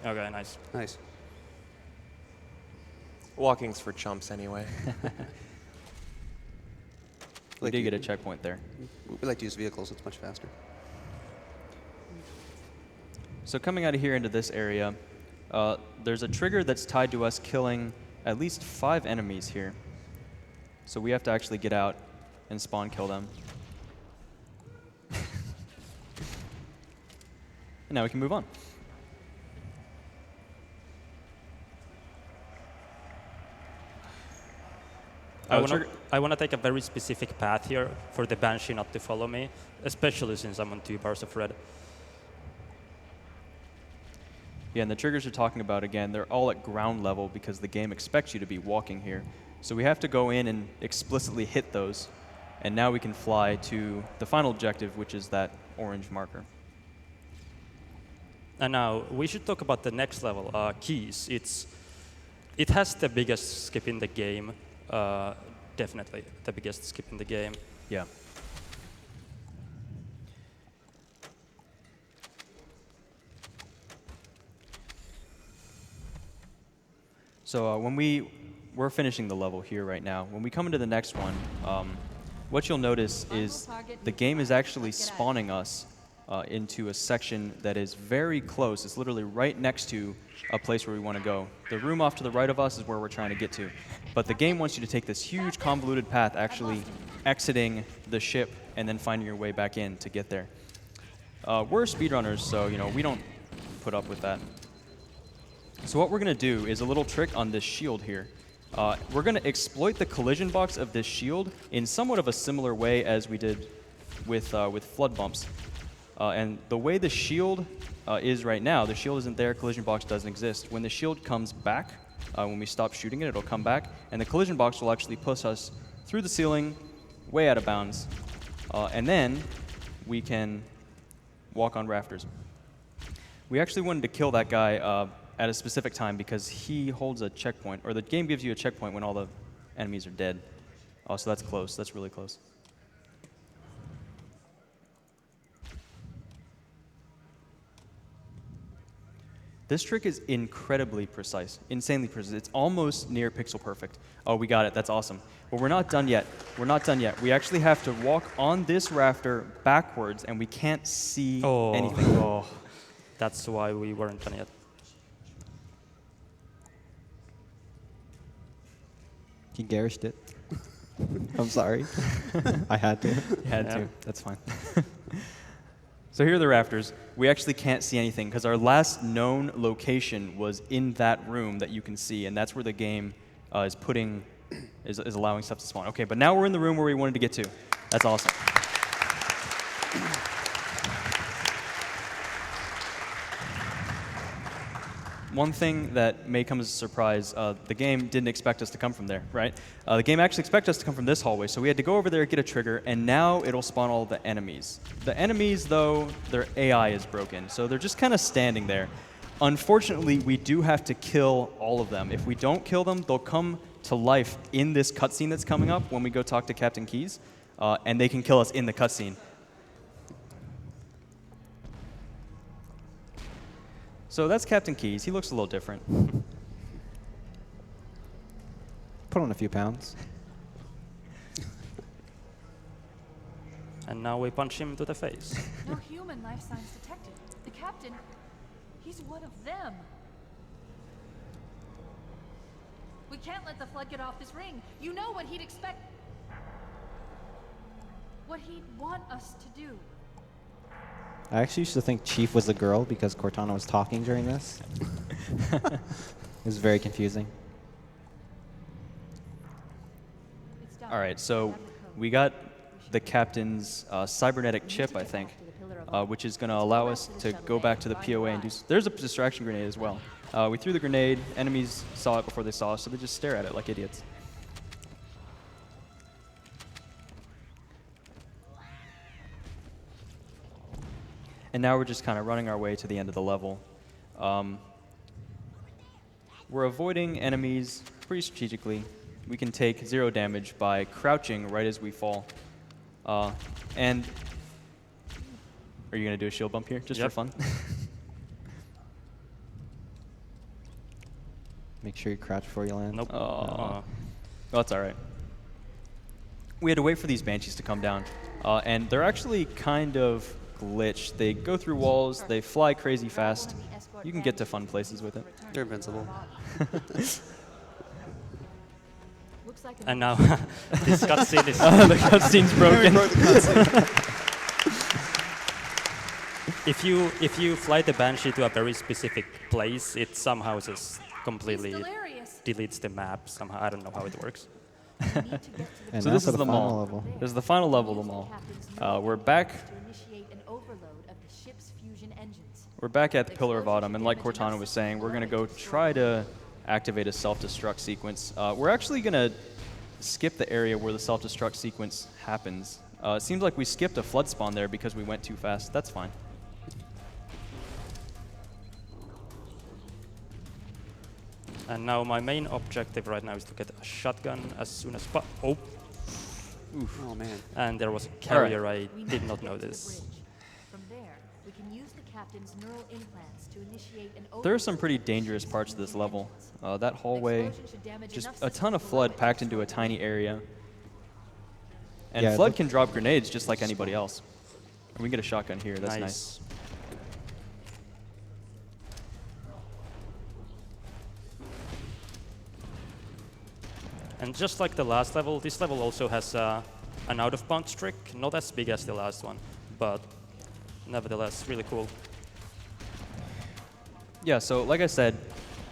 Okay, nice. Nice. Walking's for chumps anyway. We did get a checkpoint there. We like to use vehicles. It's much faster. So coming out of here into this area, there's a trigger that's tied to us killing at least 5 enemies here. So we have to actually get out and spawn kill them. And now we can move on. I want to take a very specific path here for the Banshee not to follow me, especially since I'm on 2 bars of red. Yeah, and the triggers you're talking about, again, they're all at ground level because the game expects you to be walking here. So we have to go in and explicitly hit those. And now we can fly to the final objective, which is that orange marker. And now we should talk about the next level, keys. It has the biggest skip in the game, definitely the biggest skip in the game. Yeah. So when we're finishing the level here right now, when we come into the next one, what you'll notice is the game is actually spawning us into a section that is very close. It's literally right next to a place where we want to go. The room off to the right of us is where we're trying to get to. But the game wants you to take this huge convoluted path, actually exiting the ship and then finding your way back in to get there. We're speedrunners, so we don't put up with that. So what we're going to do is a little trick on this shield here. We're going to exploit the collision box of this shield in somewhat of a similar way as we did with flood bumps. And the way the shield is right now, the shield isn't there, collision box doesn't exist. When the shield comes back, when we stop shooting it, it'll come back, and the collision box will actually push us through the ceiling, way out of bounds, and then we can walk on rafters. We actually wanted to kill that guy at a specific time because he holds a checkpoint, or the game gives you a checkpoint when all the enemies are dead. Oh, so that's close. That's really close. This trick is incredibly precise, insanely precise. It's almost near pixel perfect. Oh, we got it. That's awesome. But we're not done yet. We're not done yet. We actually have to walk on this rafter backwards, and we can't see anything. Oh, that's why we weren't done yet. He garished it. I'm sorry. I had to. You had to. That's fine. So here are the rafters. We actually can't see anything because our last known location was in that room that you can see, and that's where the game is allowing stuff to spawn. Okay, but now we're in the room where we wanted to get to. That's awesome. One thing that may come as a surprise, the game didn't expect us to come from there, right? The game actually expected us to come from this hallway, so we had to go over there, get a trigger, and now it'll spawn all the enemies. The enemies, though, their AI is broken, so they're just kind of standing there. Unfortunately, we do have to kill all of them. If we don't kill them, they'll come to life in this cutscene that's coming up when we go talk to Captain Keyes, and they can kill us in the cutscene. So that's Captain Keys. He looks a little different. Put on a few pounds. And now we punch him to the face. No human life signs detected. The captain, he's one of them. We can't let the flood get off this ring. You know what he'd expect. What he'd want us to do. I actually used to think Chief was a girl because Cortana was talking during this. It was very confusing. It's done. All right, We so have the code. we got the captain's cybernetic chip, I think, which is going to allow us to go back to the POA and do. There's a distraction grenade as well. We threw the grenade. Enemies saw it before they saw us, so they just stare at it like idiots. And now we're just kind of running our way to the end of the level. We're avoiding enemies pretty strategically. We can take 0 damage by crouching right as we fall. And are you going to do a shield bump here, just for fun? Make sure you crouch before you land. Nope. Oh, that's all right. We had to wait for these Banshees to come down. And they're actually kind of glitched. They go through walls. They fly crazy fast. You can get to fun places with it. They're invincible. Looks like And now this cutscene is The cutscene's broken. if you fly the Banshee to a very specific place, it somehow just completely hilarious. deletes the map somehow. I don't know how it works. We need to get to the And So now this for is the final mall. level. This is the final level of the mall. We're back. to initiate an overload of the ship's fusion engines. We're back at the Pillar of Autumn, and like Cortana was saying, we're going to go try to activate a self-destruct sequence. We're actually going to skip the area where the self-destruct sequence happens. It seems like we skipped a flood spawn there because we went too fast. That's fine. And now my main objective right now is to get a shotgun as soon as possible. Oh, Oh man. and there was a carrier. right. I did not know To the this. bridge. From there, we can use the captain's neural implants to initiate an There are some overload pretty of the dangerous ship's parts of this fusion level. engines. That hallway, Explosion should damage just enough a ton of systems flood below it packed to into a destroy tiny them. area. And Yeah, flood the- can drop grenades just like anybody else. And we get a shotgun here. That's nice. Nice. And just like the last level, this level also has an out-of-bounds trick, not as big as the last one, but nevertheless really cool. Yeah, so like I said,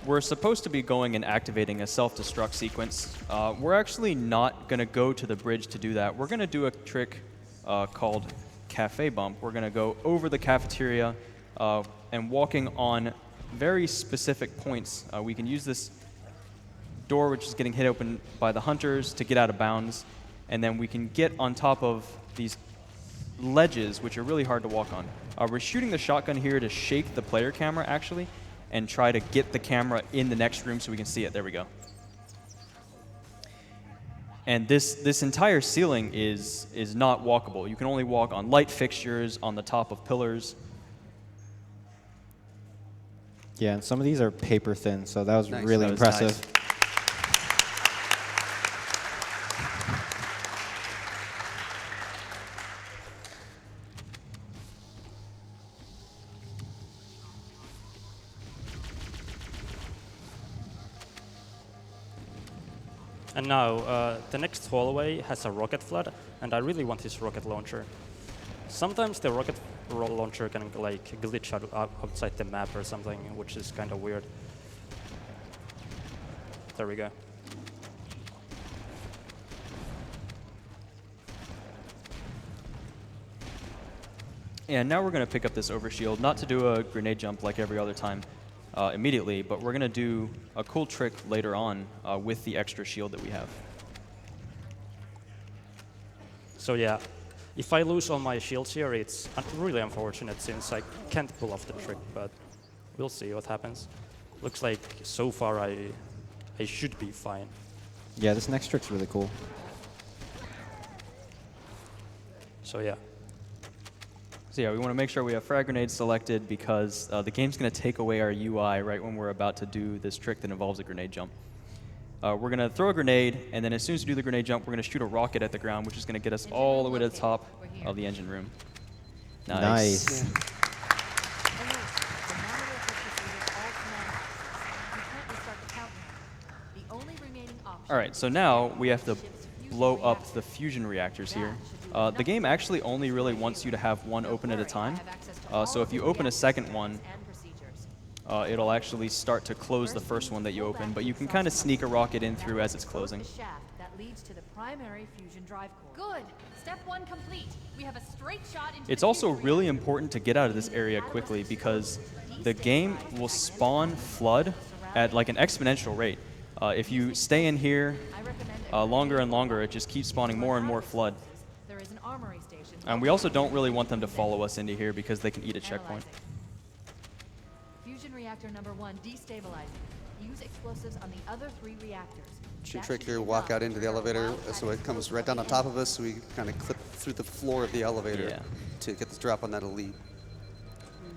we're supposed to be going and activating a self-destruct sequence. We're actually not going to go to the bridge to do that. We're going to do a trick called Cafe Bump. We're going to go over the cafeteria and walking on very specific points. We can use this door, which is getting hit open by the hunters, to get out of bounds. And then we can get on top of these ledges, which are really hard to walk on. We're shooting the shotgun here to shake the player camera, actually, and try to get the camera in the next room so we can see it. There we go. And this entire ceiling is not walkable. You can only walk on light fixtures, on the top of pillars. Yeah, and some of these are paper thin, so that was Nice. really That was impressive. nice. And now, the next hallway has a rocket flood, and I really want this rocket launcher. Sometimes the rocket launcher can like glitch outside the map or something, which is kind of weird. There we go. And now we're going to pick up this overshield, not to do a grenade jump like every other time immediately, but we're going to do a cool trick later on with the extra shield that we have. So yeah, if I lose all my shields here, it's really unfortunate since I can't pull off the trick, but we'll see what happens. Looks like so far I should be fine. Yeah, this next trick's really cool. So yeah. So yeah, we want to make sure we have frag grenades selected because the game's going to take away our UI right when we're about to do this trick that involves a grenade jump. We're going to throw a grenade, and then as soon as we do the grenade jump, we're going to shoot a rocket at the ground, which is going to get us all the way to the top of the engine room. Nice. Yeah. All right, so now we have to blow up the fusion reactors here. The game actually only really wants you to have one open at a time. So if you open a second one, it'll actually start to close the first one that you open, but you can kind of sneak a rocket in through as it's closing. That leads to the primary fusion drive core. Good. Step 1 complete. We have a straight shot into It's also really important to get out of this area quickly because the game will spawn flood at like an exponential rate. If you stay in here longer and longer, it just keeps spawning more and more flood. There is an armory station. And we also don't really want them to follow us into here because they can eat a checkpoint. Fusion reactor number 1 destabilizing. Use explosives on the other 3 reactors. Should trick here, walk out into the elevator so it comes right down on top of us, so we kind of clip through the floor of the elevator to get the drop on that elite.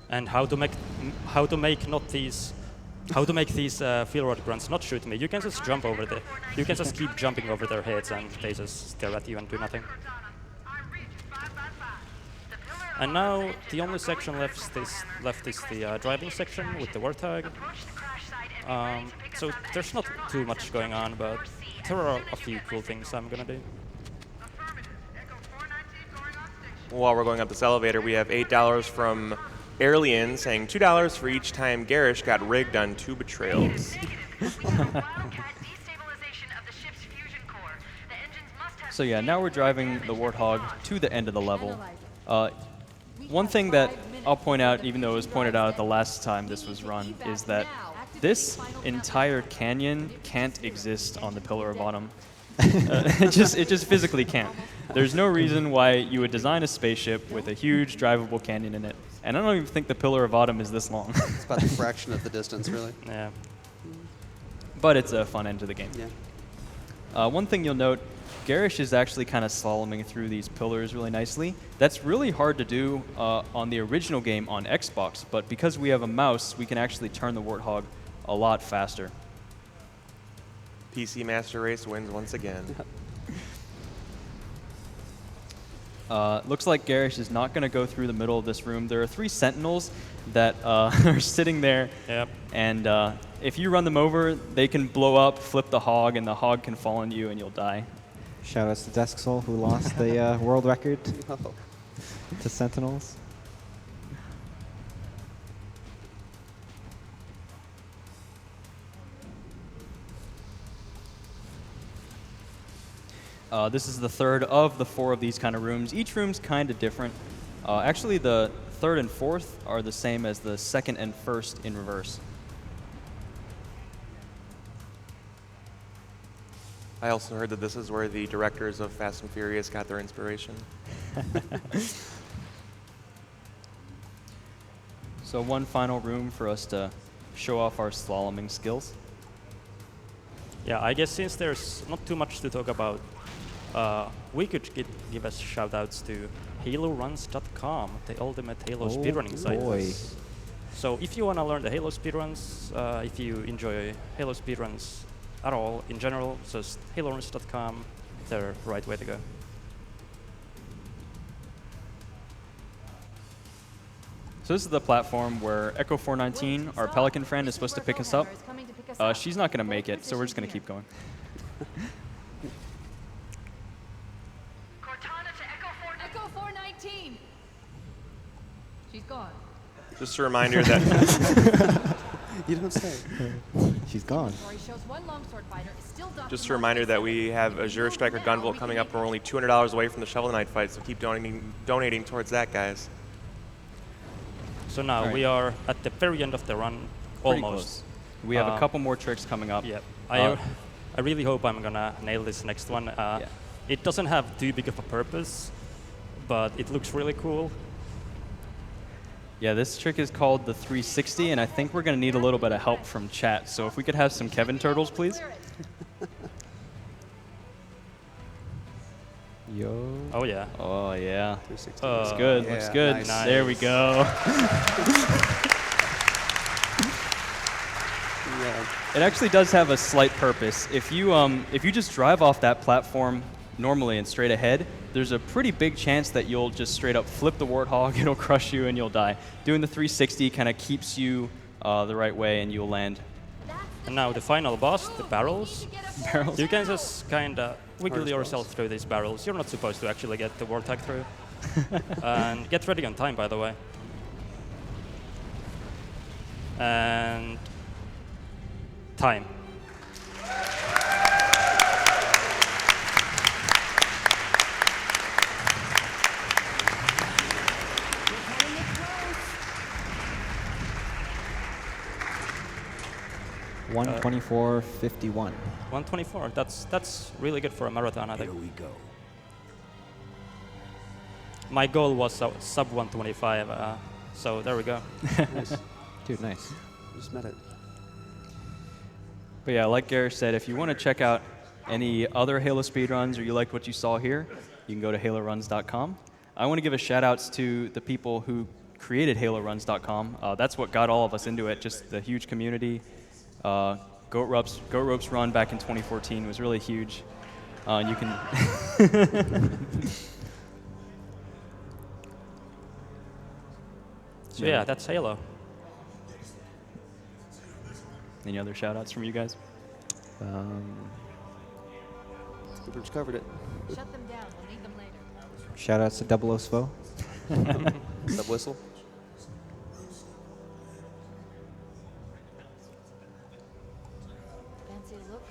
And how to make these field rod grunts not shoot me? You can just jump over there. You can just keep jumping over their heads, and they just stare at you and do nothing. And now the only section left is the driving section with the Warthog. So there's not too much going on, but there are a few cool things I'm gonna do. While we're going up this elevator, we have $8 from Airlian saying $2 for each time Garish got rigged on 2 betrayals. So yeah, now we're driving the Warthog to the end of the level. One thing that I'll point out, even though it was pointed out the last time this was run, is that this entire canyon can't exist on the Pillar of Autumn. It just physically can't. There's no reason why you would design a spaceship with a huge drivable canyon in it. And I don't even think the Pillar of Autumn is this long. It's about a fraction of the distance, really. Yeah. But it's a fun end to the game. Yeah. One thing you'll note, Garish is actually kind of slaloming through these pillars really nicely. That's really hard to do on the original game on Xbox, but because we have a mouse, we can actually turn the Warthog a lot faster. PC Master Race wins once again. Looks like Garish is not going to go through the middle of this room. There are 3 sentinels that are sitting there, and if you run them over, they can blow up, flip the hog, and the hog can fall on you and you'll die. Shout outs to Desk Soul, who lost the world record to Sentinels. This is the third of the 4 of these kind of rooms. Each room's kind of different. Actually, the third and fourth are the same as the second and first in reverse. I also heard that this is where the directors of Fast and Furious got their inspiration. So one final room for us to show off our slaloming skills. Yeah, I guess since there's not too much to talk about, we could give us shout-outs to HaloRuns.com, the ultimate Halo speedrunning site. Boy. So if you want to learn the Halo speedruns, if you enjoy Halo speedruns at all in general, just HaloRuns.com, they're the right way to go. So this is the platform where Echo 419, our Pelican friend, is supposed to pick us up. She's not going to make it, so we're just going to keep going. Echo 419. She's gone. Just a reminder that You don't say. She's gone. just a reminder that we have Azure Striker Gunvolt coming up. We're only $200 away from the Shovel Knight fight, so keep donating towards that, guys. So now we are at the very end of the run, Pretty almost. close. We have a couple more tricks coming up. Yeah, I really hope I'm gonna nail this next one. It doesn't have too big of a purpose, but it looks really cool. Yeah, this trick is called the 360, and I think we're going to need a little bit of help from chat. So if we could have some Kevin Turtles, please. Yo. Oh, yeah. Oh, yeah. 360. Looks good. Yeah, Looks good. nice. There we go. Yeah. It actually does have a slight purpose. If you just drive off that platform normally and straight ahead, there's a pretty big chance that you'll just straight up flip the Warthog, it'll crush you, and you'll die. Doing the 360 kind of keeps you the right way, and you'll land. And now the final boss, the barrels. You can just kind of wiggle yourself through these barrels. You're not supposed to actually get the Warthog through. And get ready on time, by the way. And time. Uh, 124.51. 124. That's really good for a marathon, I think. Here we go. My goal was sub 125, so there we go. Nice. Dude, nice. Just met it. But yeah, like Garish said, if you want to check out any other Halo speedruns or you liked what you saw here, you can go to haloruns.com. I want to give a shout outs to the people who created haloruns.com. That's what got all of us into it, just the huge community. Goat Ropes run back in 2014 was really huge. And you can So yeah, that's Halo. Any other shout outs from you guys? We just covered it. Shut them down. We'll need them later. Shout outs to Double Osfo. Sub whistle. Fancy a look?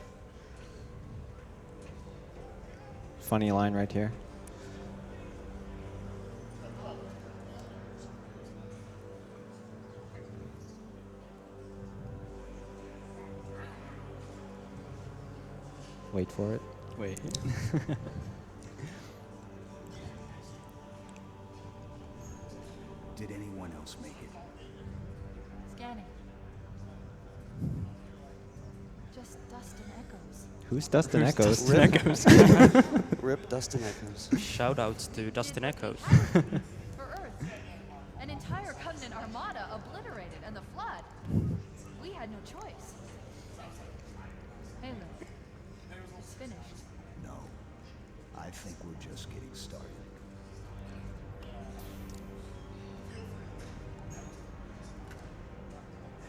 Funny line right here. Wait for it. Wait. Did anyone else make it? Scanning. Just dust and echoes. Who's Dustin Echoes? Rip Dustin Echoes. Shout outs to Dustin Echoes. For Earth. An entire Covenant armada obliterated and the flood. We had no choice. Halo. It's finished. No. I think we're just getting started.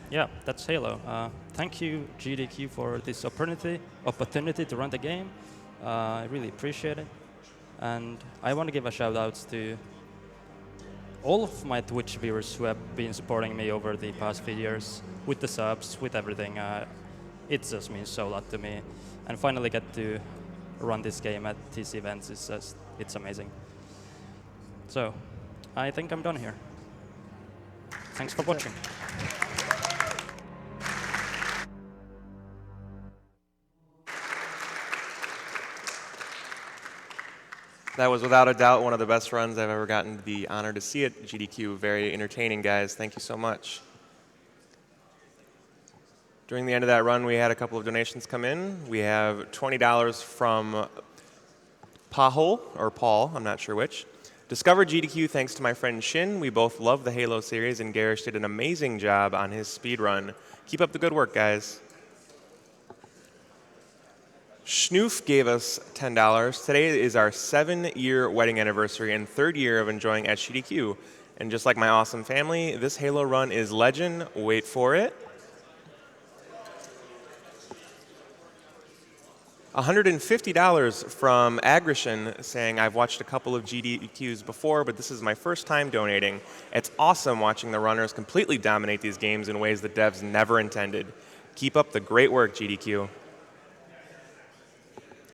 Yeah, that's Halo. Thank you, GDQ, for this opportunity to run the game. I really appreciate it. And I want to give a shout out to all of my Twitch viewers who have been supporting me over the past few years with the subs, with everything. It just means so a lot to me. And finally get to run this game at TC events is just, it's amazing. So, I think I'm done here. Thanks for watching. That was without a doubt one of the best runs I've ever gotten the honor to see at GDQ. Very entertaining, guys. Thank you so much. During the end of that run, we had a couple of donations come in. We have $20 from Pahol, or Paul, I'm not sure which. Discovered GDQ thanks to my friend Shin. We both love the Halo series, and Garish did an amazing job on his speed run. Keep up the good work, guys. Schnoof gave us $10. Today is our 7-year wedding anniversary and 3rd year of enjoying SGDQ. And just like my awesome family, this Halo run is legend. Wait for it. $150 from Agrishan saying, I've watched a couple of GDQs before, but this is my first time donating. It's awesome watching the runners completely dominate these games in ways the devs never intended. Keep up the great work, GDQ.